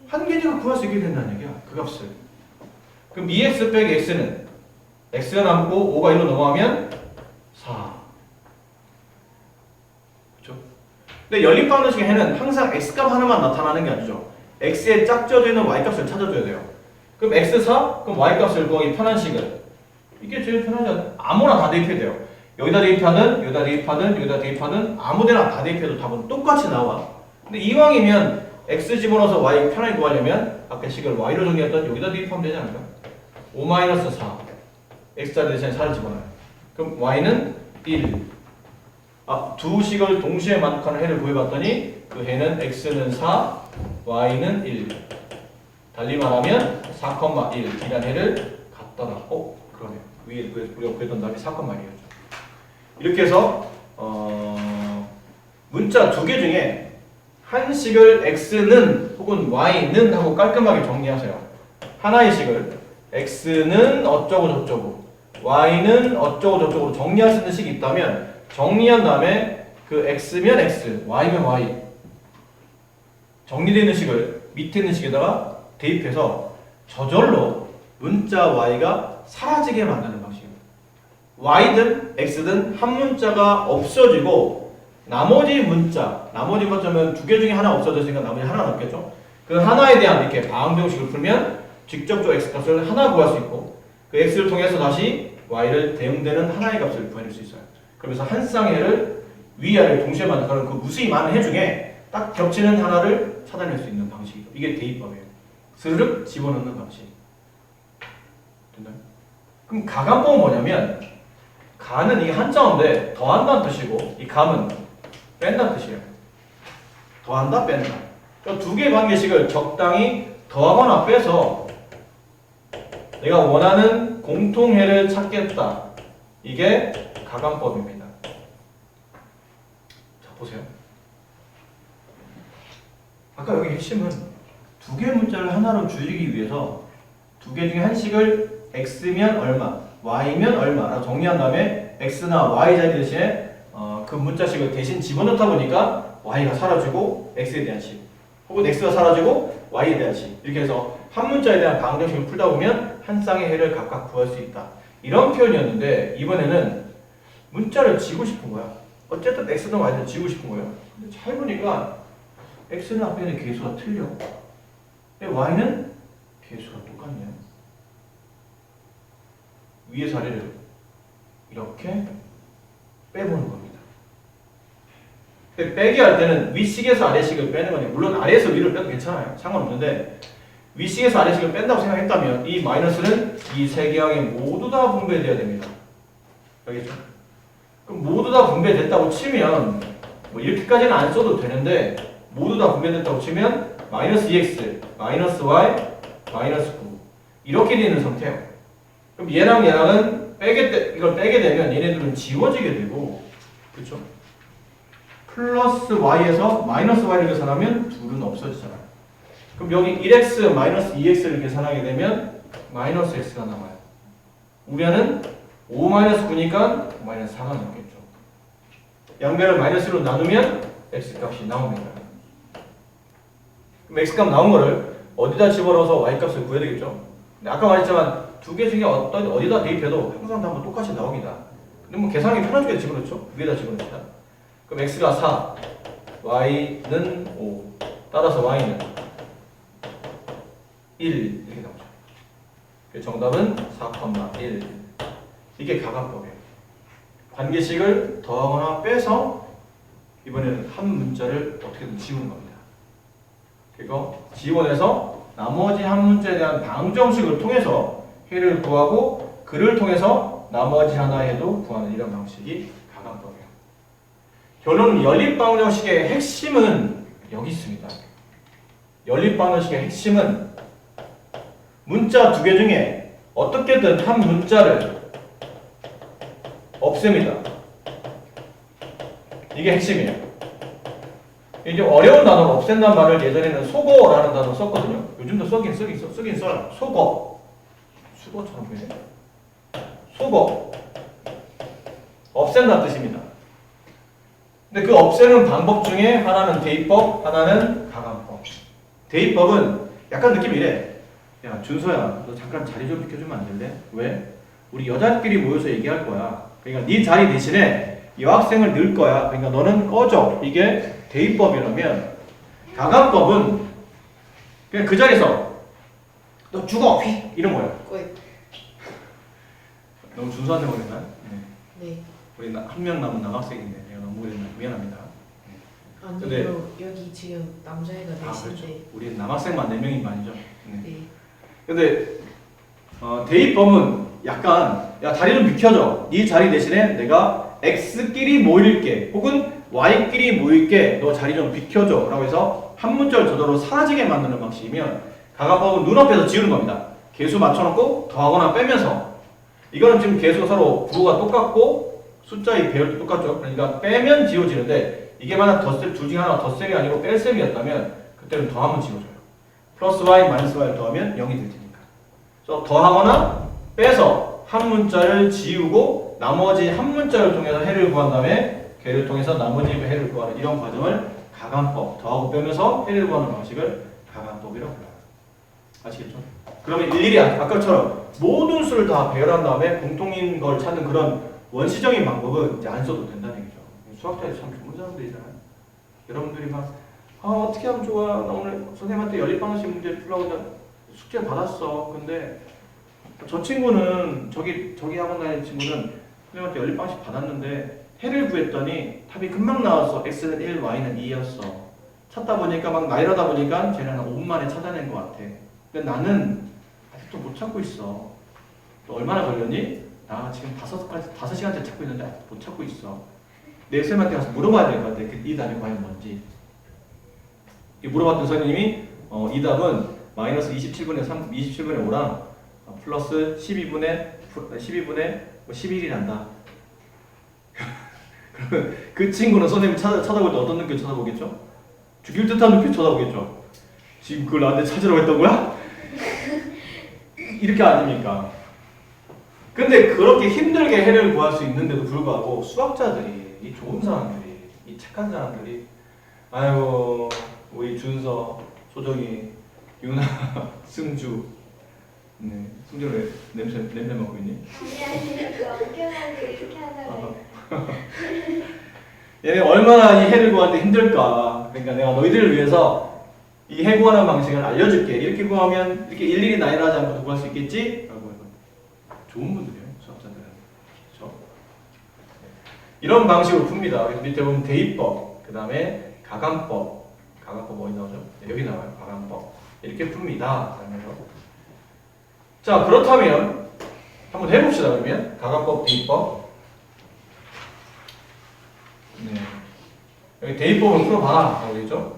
[SPEAKER 2] 한 개니까 구할 수 있게 된다는 얘기야. 그 값을. 그럼 2x 빼기 x는 x가 남고 5가 1로 넘어가면 4. 그렇죠? 근데 연립방정식의 해는 항상 x값 하나만 나타나는 게 아니죠. x에 짝져져 있는 y값을 찾아줘야 돼요. 그럼 x4? 그럼 y값을 구하기 편한 식은 이게 제일 편하죠. 아무나 다 대입해도 돼요. 여기다 대입하든 여기다 대입하든 여기다 대입하든 아무데나 다 대입해도 답은 똑같이 나와. 근데 이왕이면 x 집어넣어서 y 편하게 구하려면 아까 식을 y로 정리했던 여기다 대입하면 되지 않을까? 5-4 x자리 대신에 4를 집어넣어요. 그럼 y는 1. 두 식을 동시에 만족하는 해를 구해봤더니 그 해는 x는 4, y는 1. 달리 말하면 4,1 이란 해를 갖더라. 그러네요. 위에 우리가 구했던 답이 4,1이었죠. 이렇게 해서 문자 두 개 중에 한 식을 x는 혹은 y는 하고 깔끔하게 정리하세요. 하나의 식을 x는 어쩌고 저쩌고 y는 어쩌고 저쩌고 정리할 수 있는 식이 있다면 정리한 다음에 그 x면 x, y면 y 정리되어 있는 식을 밑에 있는 식에다가 대입해서 저절로 문자 y가 사라지게 만드는 방식입니다. y든 x든 한 문자가 없어지고 나머지 문자면 두 개 중에 하나 없어졌으니까 나머지 하나 남겠죠. 그 하나에 대한 이렇게 방정식을 풀면 직접적으로 x값을 하나 구할 수 있고 그 x를 통해서 다시 y를 대응되는 하나의 값을 구해낼 수 있어요. 그러면서 한 쌍의 해를 위아래를 동시에 만족하는 그 무수히 많은 해 중에 딱 겹치는 하나를 찾아낼 수 있는 방식이죠. 이게 대입법이에요. 스르륵 집어넣는 방식. 됐나요? 그럼 가감법은 뭐냐면 가는 이게 한자어인데 더한다는 뜻이고 이 감은 뺀다는 뜻이에요. 더한다, 뺀다. 두 개의 관계식을 적당히 더하거나 빼서 내가 원하는 공통해를 찾겠다. 이게 가감법입니다. 자, 보세요. 아까 여기 핵심은 두 개의 문자를 하나로 줄이기 위해서 두 개 중에 한 식을 x면 얼마, y면 얼마라고 정리한 다음에 x나 y 자리 대신에 그 문자식을 대신 집어넣다 보니까 y가 사라지고 x에 대한 식 혹은 x가 사라지고 y에 대한 식. 이렇게 해서 한 문자에 대한 방정식을 풀다 보면 한 쌍의 해를 각각 구할 수 있다. 이런 표현이었는데 이번에는 문자를 지우고 싶은 거야. 어쨌든 x든 y든 지우고 싶은 거예요. 근데 잘 보니까 x는 앞에 있는 개수가 틀려. 근데 y는 개수가 똑같네요. 위에서 아래를 이렇게 빼보는 겁니다. 근데 빼기 할 때는 위식에서 아래식을 빼는 거니 물론 아래에서 위를 빼도 괜찮아요. 상관없는데 위식에서 아래식을 뺀다고 생각했다면 이 마이너스는 이 세 개항에 모두 다 분배돼야 됩니다. 알겠죠? 그럼 모두 다 분배됐다고 치면 뭐 이렇게까지는 안 써도 되는데 모두 다 분배됐다고 치면 마이너스 2x, 마이너스 y, 마이너스 9 이렇게 되는 상태예요. 그럼 얘랑 얘랑은 이걸 빼게 되면 얘네들은 지워지게 되고 그렇죠? 플러스 y에서 마이너스 y를 계산하면 둘은 없어지잖아요. 그럼 여기 1x 마이너스 2x를 계산하게 되면 마이너스 x가 남아요. 우리는 5 마이너스 9니까 마이너스 4가 남겠죠. 양변을 마이너스로 나누면 x 값이 나옵니다. 그럼 x 값 나온 거를 어디다 집어넣어서 y 값을 구해야 되겠죠. 근데 아까 말했지만 두 개 중에 어디다 대입해도 항상 다 똑같이 나옵니다. 근데 뭐 계산하기 편한 쪽에 집어넣죠. 위에다 집어넣습니다. 그럼 x가 4, y는 5. 따라서 y는 1 이렇게 나오죠. 그래서 정답은 4,1. 이게 가감법이에요. 관계식을 더하거나 빼서 이번에는 한 문자를 어떻게든 지우는 겁니다. 그리고 지원해서 나머지 한 문자에 대한 방정식을 통해서 해를 구하고 그를 통해서 나머지 하나에도 구하는 이런 방식이 가감법이에요. 결론은 연립방정식의 핵심은 여기 있습니다. 연립방정식의 핵심은 문자 두 개 중에 어떻게든 한 문자를 없앱니다. 이게 핵심이에요. 이제 어려운 단어를 없앤다는 말을 예전에는 속어라는 단어 썼거든요. 요즘도 쓰긴 써요. 속어. 수거처럼 보이네. 속어. 없앤다는 뜻입니다. 근데 그 없애는 방법 중에 하나는 대입법, 하나는 가감법. 대입법은 약간 느낌이 이래. 야, 준서야, 너 잠깐 자리 좀 비켜주면 안 될래? 왜? 우리 여자끼리 모여서 얘기할 거야. 그러니까 네 자리 대신에 여학생을 넣을 거야. 그러니까 너는 꺼져. 이게 대입법이라면 가감법은 그냥 그 자리에서 너 죽어! 휙! 이런 거야. 너무 준수한데 보냈나?
[SPEAKER 3] 네.
[SPEAKER 2] 우리 한 명 남은 남학생인데 내가 너무 미안합니다.
[SPEAKER 3] 아니요.
[SPEAKER 2] 근데-
[SPEAKER 3] 여기 지금 남자애가
[SPEAKER 2] 그렇죠.
[SPEAKER 3] 넷인데.
[SPEAKER 2] 우리 남학생만 4명인 거 아니죠? 네.
[SPEAKER 3] 네.
[SPEAKER 2] 근데 대입법은 약간 야 다리 좀 비켜줘. 네 자리 대신에 내가 x끼리 모일게 혹은 y끼리 모일게 너 자리 좀 비켜줘 라고 해서 한 문자를 저절로 사라지게 만드는 방식이면 가감법은 눈앞에서 지우는 겁니다. 개수 맞춰놓고 더하거나 빼면서 이거는 지금 개수가 서로 부호가 똑같고 숫자의 배열도 똑같죠. 그러니까 빼면 지워지는데 이게 만약 덧셈 둘 중에 하나 덧셈이 아니고 뺄셈이었다면 그때는 더하면 지워져요. 플러스 y 마이너스 y를 더하면 0이 될 테니까. 그래서 더하거나 빼서 한 문자를 지우고 나머지 한 문자를 통해서 해를 구한 다음에 걔를 통해서 나머지 해를 구하는 이런 과정을 가감법, 더하고 빼면서 해를 구하는 방식을 가감법이라고 불러요. 아시겠죠? 그러면 일일이 아까처럼 모든 수를 다 배열한 다음에 공통인 걸 찾는 그런 원시적인 방법은 이제 안 써도 된다는 얘기죠. 수학자들이 참 좋은 사람들이잖아요. 여러분들이 막 어떻게 하면 좋아? 나 오늘 선생님한테 연립방정식 문제 풀라고 숙제 받았어. 근데 저 친구는 저기 학원 다니는 친구는 선생님한테 연립방정식 받았는데 해를 구했더니 답이 금방 나왔어. x는 1, y는 2였어. 찾다 보니까 막 나이러다 보니까 쟤는 한 5분 만에 찾아낸 것 같아. 근데 나는 아직도 못 찾고 있어. 너 얼마나 걸렸니? 나 지금 5시간째 찾고 있는데 아직 못 찾고 있어. 내 쌤한테 가서 물어봐야 될 것 같아. 이 답이 과연 뭔지. 물어봤던 선생님이 이 답은 마이너스 27분의 5랑 플러스 12분의 11이란다. 그러면 그 친구는 선생님이 찾아볼 때 어떤 눈빛 쳐다보겠죠? 죽일 듯한 눈빛 쳐다보겠죠? 지금 그걸 나한테 찾으라고 했던 거야? 이렇게 아닙니까? 근데 그렇게 힘들게 해를 구할 수 있는데도 불구하고 수학자들이, 이 좋은 사람들이, 이 착한 사람들이 아이고 우리 준서, 소정이, 유나, 승주. 네, 승주 왜 냄새 맡고 있니?
[SPEAKER 4] 아니 엄청나게 이렇게 하잖아요.
[SPEAKER 2] 얘네 얼마나 이 해를 구할 때 힘들까. 그러니까 내가 너희들을 위해서 이 해 구하는 방식을 알려줄게. 이렇게 구하면 이렇게 일일이 나열하지 않고 구할 수 있겠지? 라고 해서 좋은 분들이에요, 수학자들은. 그렇죠? 이런 방식으로 풉니다. 그래서 밑에 보면 대입법, 그 다음에 가감법. 가감법 어디 나오죠? 네, 여기 나와요. 가감법. 이렇게 풉니다. 자, 그렇다면 한번 해봅시다. 그러면 가감법, 대입법. 네. 여기 대입법을 풀어봐. 라고 되죠?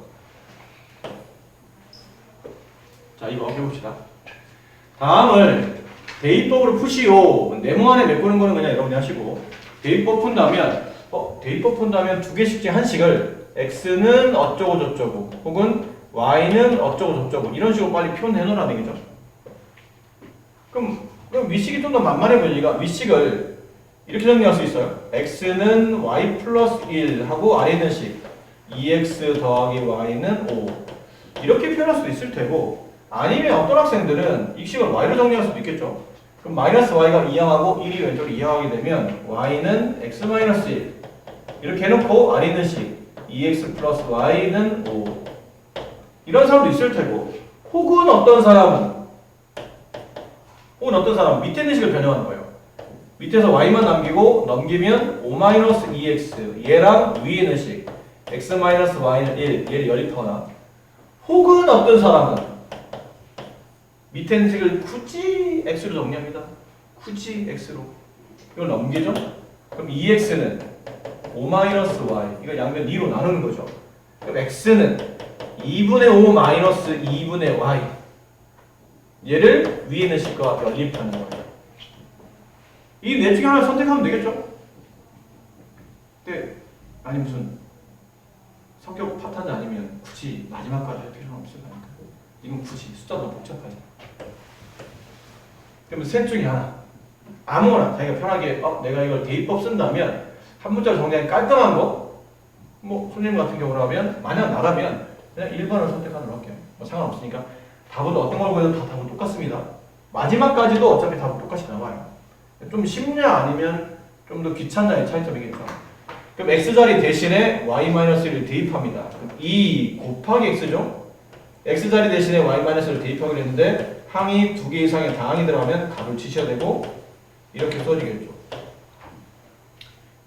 [SPEAKER 2] 자, 이거 해봅시다. 다음을 대입법으로 푸시오. 네모 안에 메꾸는 거는 그냥 여러분이 하시고, 대입법 푼다면, 대입법 푼다면 두 개씩 중 한식을 x는 어쩌고 저쩌고, 혹은 y는 어쩌고 저쩌고, 이런 식으로 빨리 표현해 놓으라는 얘기죠. 그럼 위식이 좀 더 만만해 보이니까 위식을 이렇게 정리할 수 있어요. x는 y 플러스 1 하고 아래 있는 식 2x 더하기 y는 5 이렇게 표현할 수도 있을 테고, 아니면 어떤 학생들은 이 식을 y로 정리할 수도 있겠죠. 그럼 마이너스 y가 2항하고 1이 왼쪽으로 2항하게 되면 y는 x 마이너스 1 이렇게 해놓고 아래 있는 식 2x 플러스 y는 5 이런 사람도 있을 테고, 혹은 어떤 사람은 밑에 있는 식을 변형하는 거예요. 밑에서 y만 남기고 넘기면 5-2x 얘랑 위에 있는 식 x-y는 1 얘를 연립하거나, 혹은 어떤 사람은 밑에 있는 식을 굳이 x로 정리합니다. 굳이 x로 이걸 넘기죠. 그럼 2x는 5-y 이거 양변 2로 나누는 거죠. 그럼 x는 2분의 5 마이너스 2분의 y 얘를 위에 있는 식과 연립하는 거예요. 이 넷 중에 하나를 선택하면 되겠죠? 근데 아니 무슨 성격 파탄이 아니면 굳이 마지막까지 할 필요는 없을 거니까. 이건 굳이 숫자도 복잡하지. 그러면 셋 중에 하나 아무거나 자기가 편하게 내가 이걸 대입법 쓴다면 한 문자로 정리한 깔끔한 거, 뭐 손님 같은 경우로 하면 만약 나가면 그냥 1번을 선택하도록 할게요. 뭐 상관없으니까. 답은 어떤 걸 보여도 다 답은 똑같습니다. 마지막까지도 어차피 답은 똑같이 나와요. 좀 쉽냐 아니면 좀 더 귀찮냐의 차이점이겠죠. 그럼 x자리 대신에 y-1을 대입합니다. 그럼 2 곱하기 x죠. x자리 대신에 y-를 대입하기로 했는데 항이 2개 이상의 다항이 들어가면 값을 치셔야 되고 이렇게 써지겠죠.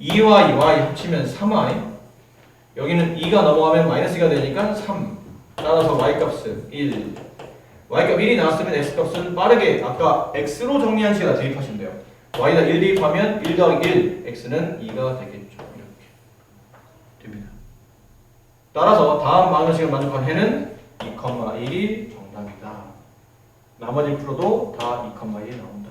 [SPEAKER 2] 2y, y 합치면 3y, 여기는 2가 넘어가면 마이너스 2가 되니까 3, 따라서 y값은 1, y값 1이 나왔으면 x값은 빠르게 아까 x로 정리한 식에다 대입하시면 돼요. y에다 1 대입하면 1 더하기 1, x는 2가 되겠죠. 이렇게 됩니다. 따라서 다음 방정식을 만족한 해는 2,1이 정답이다. 나머지 풀어도 다 2,1이 나온다.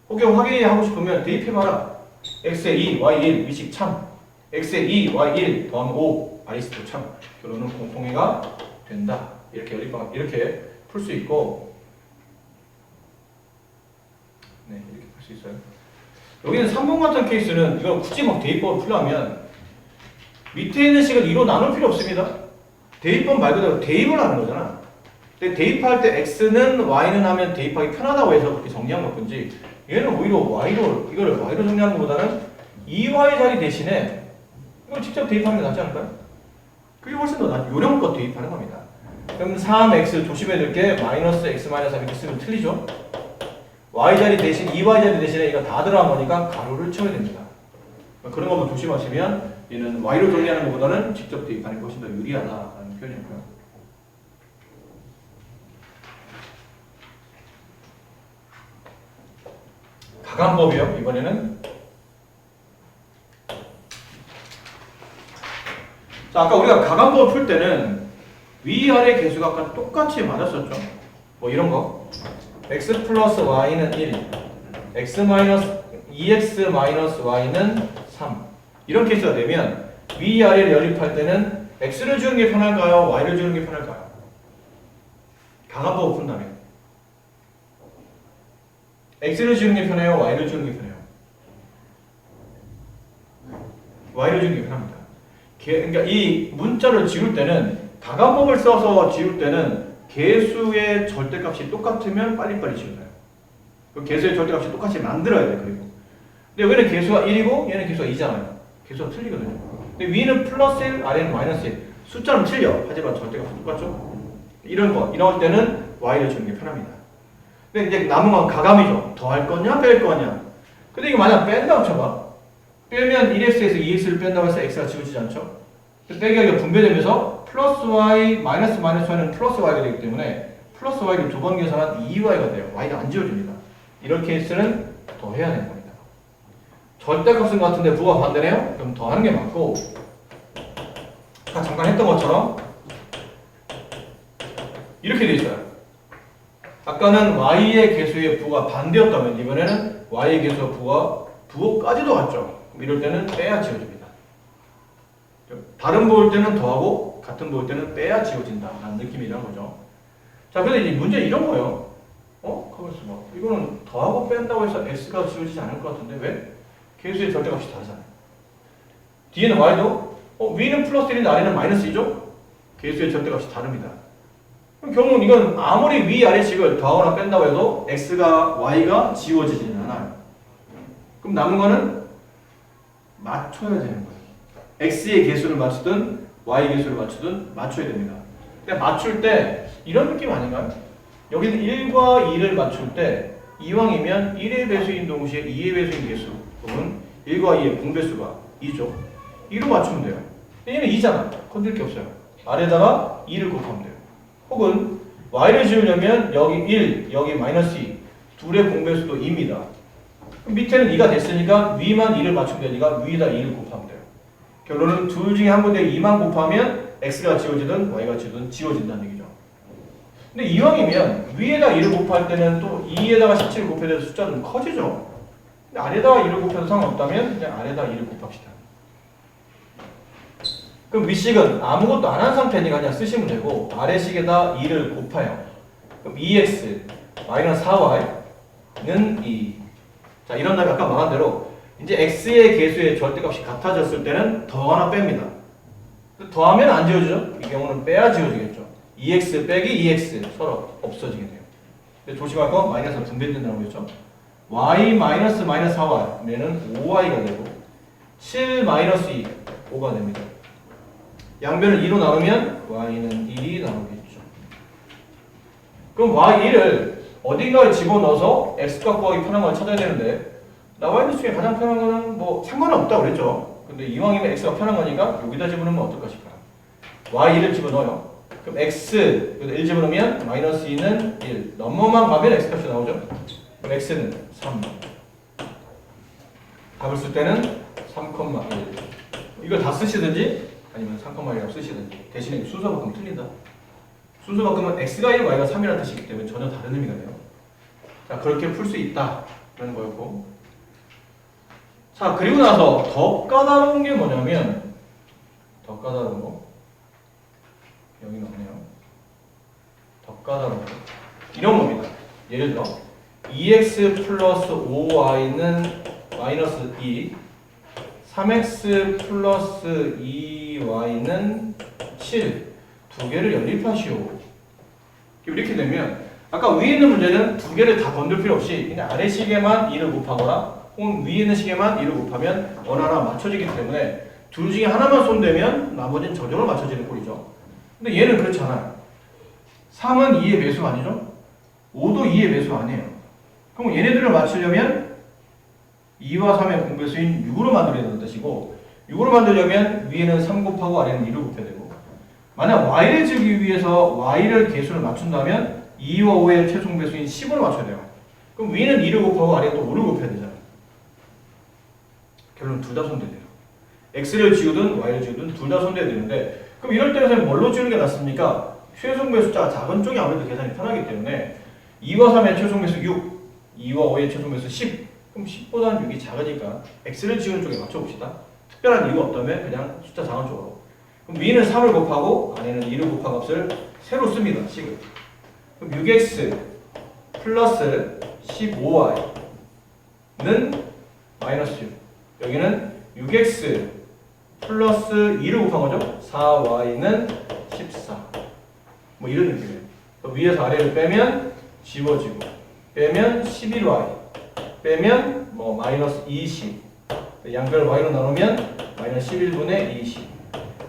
[SPEAKER 2] 혹여 확인하고 싶으면 대입해봐라. x에 2, y 1, 미식 참. x에 2, y 1 더하면 5, y스도 참. 결론은 공통해가 된다. 이렇게 연립방 이렇게 풀 수 있고, 네 이렇게 풀 수 있어요. 여기는 3번 같은 케이스는 이걸 굳이 막 대입법을 풀려면 밑에 있는 식을 2로 나눌 필요 없습니다. 대입법 말 그대로 대입을 하는 거잖아. 근데 대입할 때 x는 y는 하면 대입하기 편하다고 해서 그렇게 정리한 것 뿐지, 얘는 오히려 이거를 y로 정리하는 것보다는 2y 자리 대신에 이걸 직접 대입하는 게 낫지 않을까요? 그게 훨씬 더 요령껏 대입하는 겁니다. 그럼 3x 조심해야 될 게 마이너스 x 마이너스 3 이렇게 쓰면 틀리죠? y자리 대신 2y자리 대신에 이거 다 들어간 거니까 가로를 쳐야 됩니다. 그런 것만 조심하시면 얘는 y로 정리하는 것보다는 직접 대입하는 게 훨씬 더 유리하다라는 표현이고요. 가감법이요. 이번에는 자, 아까 우리가 가감법을 풀 때는 위아래 계수가 아까 똑같이 맞았었죠. 뭐 이런 거 x 플러스 y는 1 x 마이너스 2x 마이너스 y는 3 이런 케이스가 되면 위아래를 연립할 때는 x를 주는 게 편할까요? y를 주는 게 편할까요? 가감법을 푼다면 x를 주는 게 편해요? y를 주는 게 편해요? y를 주는 게 편합니다. 그러니까 이 문자를 지울 때는 가감법을 써서 지울 때는 개수의 절대값이 똑같으면 빨리빨리 지워져요. 그 개수의 절대값이 똑같이 만들어야 돼. 그리고 근데 여기는 개수가 1이고 얘는 개수가 2잖아요. 개수가 틀리거든요. 근데 위는 플러스 1, 아래는 마이너스 1. 숫자는 틀려. 하지만 절대값은 똑같죠. 이럴 때는 y를 주는 게 편합니다. 근데 이제 남은 건 가감이죠. 더할 거냐 뺄 거냐. 근데 이거 만약 뺀다고 쳐봐. 빼면 1x에서 2x를 뺀다고 해서 x가 지워지지 않죠? 빼기가 분배되면서 플러스 y, 마이너스 y는 플러스 y가 되기 때문에 플러스 y를 두 번 계산한 2y가 돼요. y가 안 지워집니다. 이런 케이스는 더해야 되는 겁니다. 절대값은 같은데 부가 반대네요? 그럼 더하는 게 맞고, 아까 잠깐 했던 것처럼 이렇게 돼 있어요. 아까는 y의 개수의 부가 반대였다면 이번에는 y의 개수의 부호까지도 같죠. 이럴 때는 빼야 지워집니다. 다른 부호일 때는 더하고 같은 부호일 때는 빼야 지워진다라는 느낌이란 거죠. 자, 근데 이제 문제 이런 거예요. 가만있어 봐. 이거는 더하고 뺀다고 해서 x가 지워지지 않을 것 같은데 왜? 개수의 절대값이 다르잖아요. 뒤에는 y도 위는 플러스 1인데 아래는 마이너스 2죠? 개수의 절대값이 다릅니다. 그럼 결국은 이건 아무리 위 아래식을 더하거나 뺀다고 해도 x가 y가 지워지지는 않아요. 그럼 남은 거는 맞춰야 되는 거예요. x의 개수를 맞추든 y 개수를 맞추든 맞춰야 됩니다. 근데 맞출 때 이런 느낌 아닌가요? 여기는 1과 2를 맞출 때 이왕이면 1의 배수인 동시에 2의 배수인 개수 혹은 1과 2의 공배수가 2죠. 2로 맞추면 돼요. 얘는 2잖아. 건들 게 없어요. 아래다가 2를 곱하면 돼요. 혹은 y를 지우려면 여기 1, 여기 마이너스 2 둘의 공배수도 2입니다. 그럼 밑에는 2가 됐으니까 위만 2를 맞추면 되니까 위에다 2를 곱하면 돼요. 결론은 둘 중에 한 군데 2만 곱하면 x가 지워지든 y가 지워진다는 얘기죠. 근데 이왕이면 위에다 2를 곱할 때는 또 2에다가 17을 곱해야 돼서 숫자는 좀 커지죠. 근데 아래다가 2를 곱해도 상관없다면 그냥 아래다 2를 곱합시다. 그럼 윗식은 아무것도 안 한 상태니까 그냥 쓰시면 되고 아래식에다 2를 곱해요. 그럼 2x 마이너스 4y는 2. 자, 이런 다음에 아까 말한 대로 이제 x의 개수의 절대값이 같아졌을 때는 더하나 뺍니다. 더하면 안 지워지죠? 이 경우는 빼야 지워지겠죠. 2x 빼기 2x 서로 없어지게 돼요. 근데 조심할 건 마이너스가 분배된다는 거겠죠. y 마이너스 4y 그러면 5y가 되고 7 마이너스 2 5가 됩니다. 양변을 2로 나누면 y는 2 나오겠죠. 그럼 y1을 어딘가에 집어넣어서 x값 구하기 편한 걸 찾아야 되는데 나와 있는 중에 가장 편한 거는 뭐 상관은 없다고 그랬죠. 근데 이왕이면 x가 편한 거니까 여기다 집어넣으면 어떨까 싶어요. y1을 집어넣어요. 그럼 x 1 집어넣으면 마이너스 2는 1 넘어만 가면 x값이 나오죠. 그럼 x는 3 답을 쓸 때는 3,1 이걸 다 쓰시든지 아니면 3,1이라고 쓰시든지 대신에 순서 바꾸면 틀린다. 순서 바꾸면 x가 1, y가 3이라는 뜻이기 때문에 전혀 다른 의미가 돼요. 자, 그렇게 풀 수 있다 라는 거였고, 자, 그리고 나서 더 까다로운 게 뭐냐면 더 까다로운 거 여기는 없네요. 더 까다로운 거 이런 겁니다. 예를 들어 2x 플러스 5y는 마이너스 2 3x 플러스 2y는 7 두 개를 연립하시오. 이렇게 되면 아까 위에 있는 문제는 두 개를 다 건들 필요 없이 그냥 아래 식에만 2를 곱하거나 혹은 위에 있는 식에만 2를 곱하면 어느 하나 맞춰지기 때문에 둘 중에 하나만 손대면 나머지는 저절로 맞춰지는 꼴이죠. 근데 얘는 그렇지 않아요. 3은 2의 배수가 아니죠? 5도 2의 배수가 아니에요. 그럼 얘네들을 맞추려면 2와 3의 공배수인 6으로 만들어야 되는 뜻이고 6으로 만들려면 위에는 3 곱하고 아래는 2를 곱해야 되고 만약 y를 지우기 위해서 y를 개수를 맞춘다면 2와 5의 최종 배수인 10으로 맞춰야 돼요. 그럼 위는 2를 곱하고 아래는 또 5를 곱해야 되잖아요. 결론 둘 다 손대야 돼요. x를 지우든 y를 지우든 둘 다 손대야 되는데 그럼 이럴 때는 선생님 뭘로 지우는 게 낫습니까? 최종 배수자가 작은 쪽이 아무래도 계산이 편하기 때문에 2와 3의 최종 배수 6, 2와 5의 최종 배수 10 그럼 10보다는 6이 작으니까 x를 지우는 쪽에 맞춰봅시다. 특별한 이유가 없다면 그냥 숫자 작은 쪽으로. 그럼 위는 3을 곱하고 아래는 2를 곱한 값을 새로 씁니다. 식을. 그럼 6x 플러스 15y는 마이너스 6. 여기는 6x 플러스 2를 곱한 거죠. 4y는 14. 뭐 이런 느낌이에요. 위에서 아래를 빼면 지워지고, 빼면 11y, 빼면 뭐 마이너스 20, 양변을 y로 나누면 마이너스 11분의 20.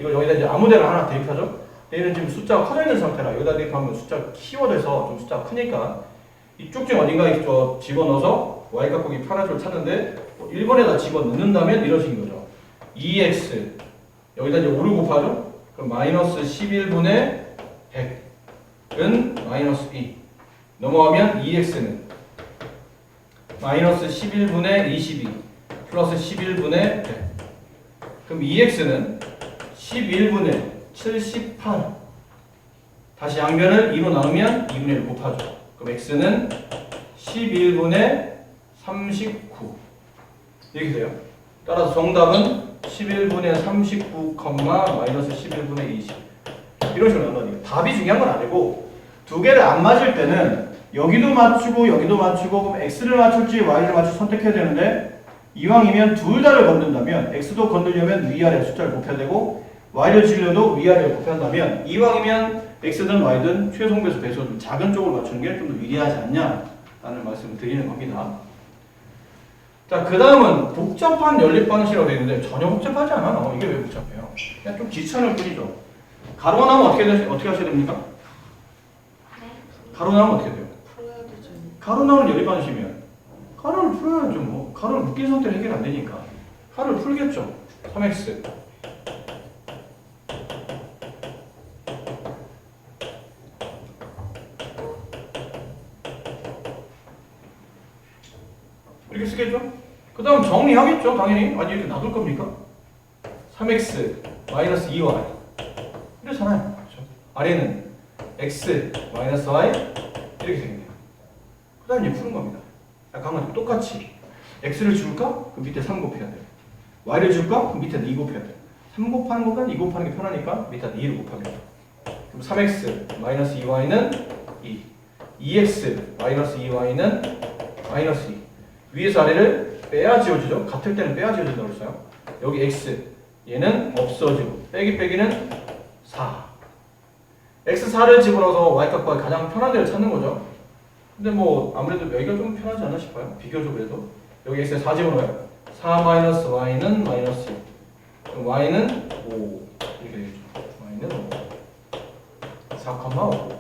[SPEAKER 2] 이거 여기다 이제 아무데나 하나 대입하죠. 얘는 지금 숫자가 커져 있는 상태라 여기다 대입하면 숫자가 키워져서 좀 숫자가 크니까 이쪽 중 어딘가에 집어넣어서 y 값보기 편한 줄 찾는데 1번에다 집어넣는다면 이런 식인 거죠. 2x 여기다 이제 5를 곱하죠. 그럼 마이너스 11분의 100은 마이너스 2 넘어가면 2x는 마이너스 11분의 22 플러스 11분의 100 그럼 2x는 11분의 78 다시 양변을 2로 나누면 2분의 1 곱하죠. 그럼 x는 11분의 39 이렇게 돼요. 따라서 정답은 11분의 39, 마이너스 11분의 20 이런 식으로 나온다니까. 답이 중요한 건 아니고 두 개를 안 맞을 때는 여기도 맞추고 여기도 맞추고 그럼 x를 맞출지 y를 맞출지 선택해야 되는데 이왕이면 둘 다를 건든다면 x도 건들려면 위아래 숫자를 곱해야 되고 y를 지으려도 위아래를 곱해야 한다면 이왕이면 x든 y든 최소배수 배수 좀 작은 쪽을 맞추는 게 좀 더 유리하지 않냐라는 말씀을 드리는 겁니다. 자, 그 다음은 복잡한 연립 방식이라고 되어 있는데 전혀 복잡하지 않아. 이게 왜 복잡해요? 그냥 좀 귀찮을 뿐이죠. 가로가 나오면 어떻게 하셔야 됩니까?
[SPEAKER 4] 네.
[SPEAKER 2] 가로 나오면 어떻게 돼요?
[SPEAKER 3] 풀어야 되죠.
[SPEAKER 2] 가로 나오는 연립 방식이면 가로를 풀어야죠. 뭐 가로를 묶인 상태로 해결 안 되니까 가로를 풀겠죠. 3x 이렇게 쓰겠죠? 그 다음 정리하겠죠, 당연히. 아니, 이렇게 놔둘 겁니까? 3x 마이너스 2y. 이렇잖아요. 그렇죠? 아래는 x 마이너스 y. 이렇게 생겨요. 그 다음 이제 푸는 겁니다. 약간 똑같이. x를 줄까? 그 밑에 3 곱해야 돼요. y를 줄까? 그 밑에 2 곱해야 돼요. 3 곱하는 것보다 2 곱하는 게 편하니까 밑에 2를 곱합니다. 그럼 3x 마이너스 2y는 2. 2x 마이너스 2y는 마이너스 2. 위에서 아래를 빼야 지워지죠. 같을 때는 빼야 지워진다고 했어요. 여기 x 얘는 없어지고 빼기는 4. x4를 집어넣어서 y값과 가장 편한 데를 찾는 거죠. 근데 뭐 아무래도 여기가 좀 편하지 않나 싶어요. 비교적으로 여기 x에 4 집어넣어요. 4 마이너스 y는 마이너스 2. 그럼 y는 5 이렇게 되겠죠. y는 5 4,5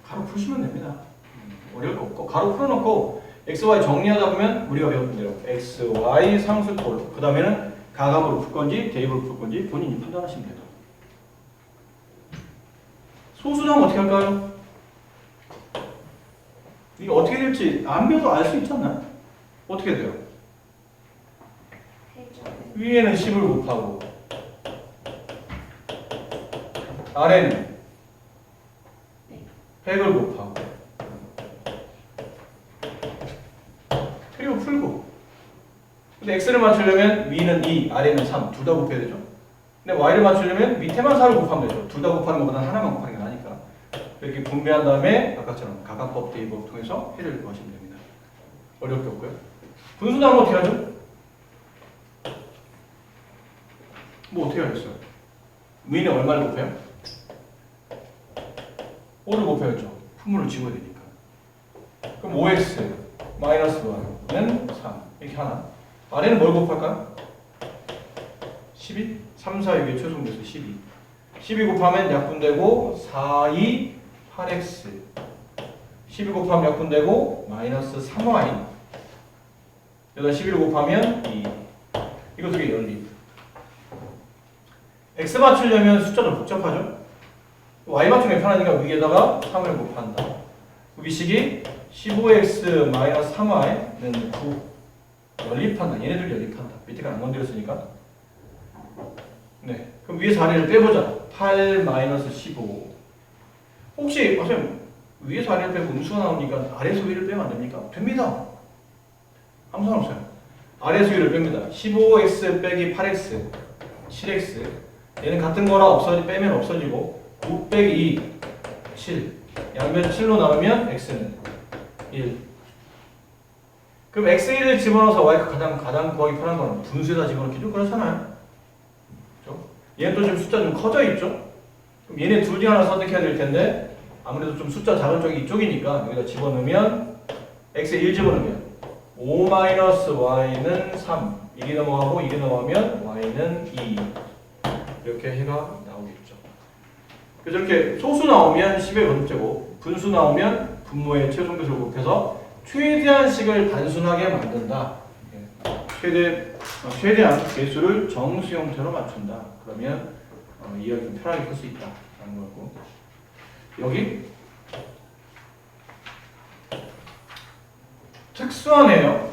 [SPEAKER 2] 가로 푸시면 됩니다. 어려울 거 없고 가로 풀어놓고 x, y 정리하다 보면 우리가 배웠던 대로 x, y 상수꼴로 그 다음에는 가감으로 풀 건지 대입으로 풀 건지 본인이 판단하시면 돼요. 소수점 어떻게 할까요? 이게 어떻게 될지 안 배워도 알 수 있지 않나요? 어떻게 돼요? 위에는 10을 곱하고 아래는 100을 곱하고 그리고 풀고. 근데 x를 맞추려면 위는 2, 아래는 3 둘 다 곱해야 되죠. 근데 y를 맞추려면 밑에만 4를 곱하면 되죠. 둘 다 곱하는 것보다는 하나만 곱하는 게 나으니까. 이렇게 분배한 다음에 아까처럼 가감법, 대입법 통해서 해를 구하시면 됩니다. 어렵게 없고요. 분수는 어떻게 하죠? 뭐 어떻게 하겠어요? 위는 얼마를 곱해요? 5를 곱해야죠. 품물을 지워야 되니까. 그럼 5x 마이너스 y는 3 이렇게 하나. 아래는 뭘 곱할까요? 12? 3, 4, 6의 최소분배수 12. 12 곱하면 약분되고 4, 2, 8x 12 곱하면 약분되고 마이너스 3y 여기다 11 곱하면 2 이거 두 개 연립. x 맞추려면 숫자도 복잡하죠? y 맞추는 게 편하니까 위에다가 3을 곱한다. 위식이 15x 마이너스 3y는 9 연립한다. 얘네들 연립한다. 밑에가 안 건드렸으니까. 네. 그럼 위에서 아래를 빼보자. 8 마이너스 15. 혹시 선생님 위에서 아래를 빼고 음수가 나오니까 아래에서 위를 빼면 안 됩니까? 됩니다. 아무 상관없어요. 아래에서 위를 뺍니다. 15x 빼기 8x 7x 얘는 같은 거라 빼면 없어지고 9 빼기 2 7 양변 7로 나누면 x는 1. 그럼 x1을 집어넣어서 y가 가장 구하기 편한 거는 분수에다 집어넣기죠? 그렇잖아요. 그렇죠? 얘는 또 지금 숫자 좀 커져 있죠? 그럼 얘네 둘 중에 하나 선택해야 될 텐데 아무래도 좀 숫자 작은 쪽이 이쪽이니까 여기다 집어넣으면 x에 1 집어넣으면 5-y는 3 1이 넘어가고 1이 넘어가면 y는 2 이렇게 해가 나오겠죠. 그래서 이렇게 소수 나오면 10의 거듭제곱, 분수 나오면 분모의 최소배수를 곱해서 최대한 식을 단순하게 만든다. 최대한 개수를 정수 형태로 맞춘다. 그러면 이해를 좀 편하게 풀 수 있다라는 거고. 여기 특수하네요.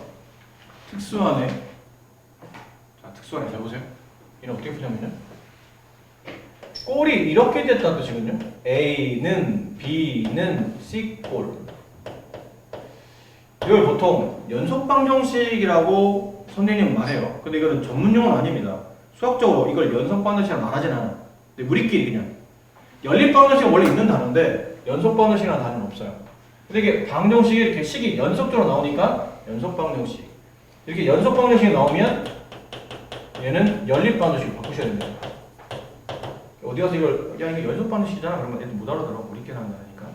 [SPEAKER 2] 특수하네. 자, 특수하네. 잘 보세요. 얘는 어떻게 풀냐면요. 꼴이 이렇게 됐다는 뜻이거든요. A는 B는 C 꼴. 이걸 보통 연속방정식이라고 선생님은 말해요. 근데 이거는 전문용어는 아닙니다. 수학적으로 이걸 연속방정식이라 말하진 않아. 근데 우리끼리 그냥 연립방정식은 원래 있는 단어인데 연속방정식이라는 단어는 없어요. 근데 이게 방정식이 이렇게 식이 연속적으로 나오니까 연속방정식. 이렇게 연속방정식이 나오면 얘는 연립방정식으로 바꾸셔야 됩니다. 어디 가서 이걸 야 이게 연속방정식이잖아 그러면 애들 못 알아들어. 우리끼리 하는 거니까.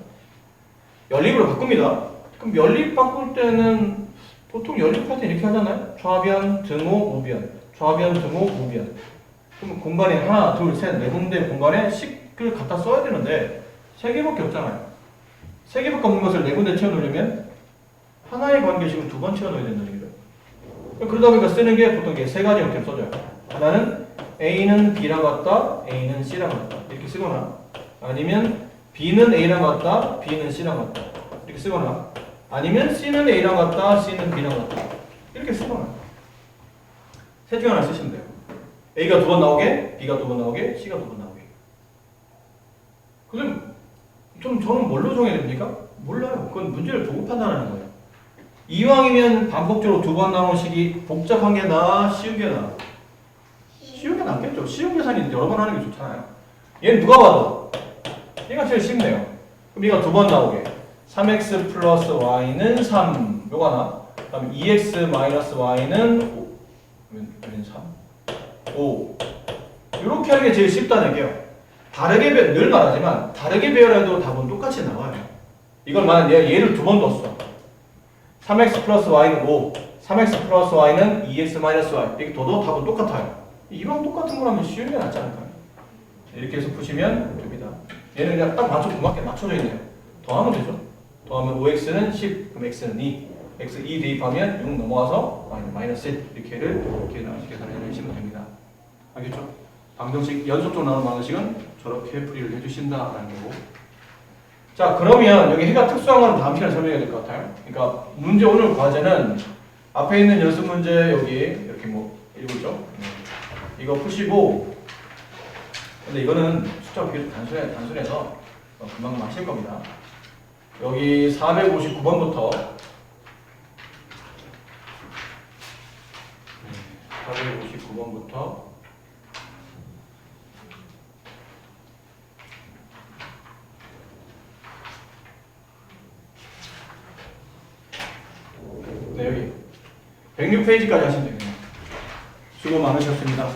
[SPEAKER 2] 연립으로 바꿉니다. 그럼 연립 바꿀 때는 보통 연립할 때 이렇게 하잖아요. 좌변, 등호, 우변. 좌변, 등호, 우변. 그럼 공간에 하나, 둘, 셋, 네 군데 공간에 식을 갖다 써야 되는데 세 개밖에 없잖아요. 세 개밖에 없는 것을 네 군데 채워놓으려면 하나의 관계식은 두 번 채워넣어야 된다는 얘기죠. 그러다 보니까 쓰는 게 보통 이게 세 가지 형태로 써져요. 하나는 A는 B랑 같다, A는 C랑 같다 이렇게 쓰거나 아니면 B는 A랑 같다, B는 C랑 같다 이렇게 쓰거나 아니면 C는 A랑 같다, C는 B랑 같다 이렇게 쓰거나 셋 중에 하나 쓰시면 돼요. A가 두 번 나오게, B가 두 번 나오게, C가 두 번 나오게. 그럼 저는 뭘로 정해야 됩니까? 몰라요. 그건 문제를 보고 판단하는 거예요. 이왕이면 반복적으로 두 번 나오는 식이 복잡한 게 나아, 쉬운 게 나아? 쉬운 게 낫겠죠. 쉬운 계산이 여러 번 하는 게 좋잖아요. 얘는 누가 봐도 얘가 제일 쉽네요. 그럼 얘가 두 번 나오게 3x 플러스 y는 3 요거 하나 그 다음에 2x 마이너스 y는 5 얘는 3 5 이렇게 하는 게 제일 쉽다는 얘기예요. 늘 말하지만 다르게 배열해도 답은 똑같이 나와요. 이걸 만약 내가 얘를 두 번 뒀어. 3x 플러스 y는 5 3x 플러스 y는 2x 마이너스 y 이렇게 둬도 답은 똑같아요. 이랑 똑같은 거라면 쉬운 게 낫지 않을까요? 이렇게 해서 푸시면 됩니다. 얘는 그냥 딱 고맙게 맞춰져 있네요. 더하면 되죠. 더하면 5x는 10, 그럼 x는 2. x 2 대입하면 6 넘어가서 마이너스 1. 이렇게를 계산해 주시면 됩니다. 알겠죠? 방정식, 연속적으로 나오는 방정식은 저렇게 풀이를 해주신다라는 거고. 자, 그러면 여기 해가 특수한 건 다음 시간에 설명해야 될 것 같아요. 그러니까 문제 오늘 과제는 앞에 있는 연습 문제 여기 이렇게 뭐 읽었죠? 이거 푸시고, 근데 이거는 숫자가 비교적 단순해서 금방 마실 겁니다. 여기 459번부터 459번부터 네, 여기 106페이지까지 하시면 됩니다. 수고 많으셨습니다.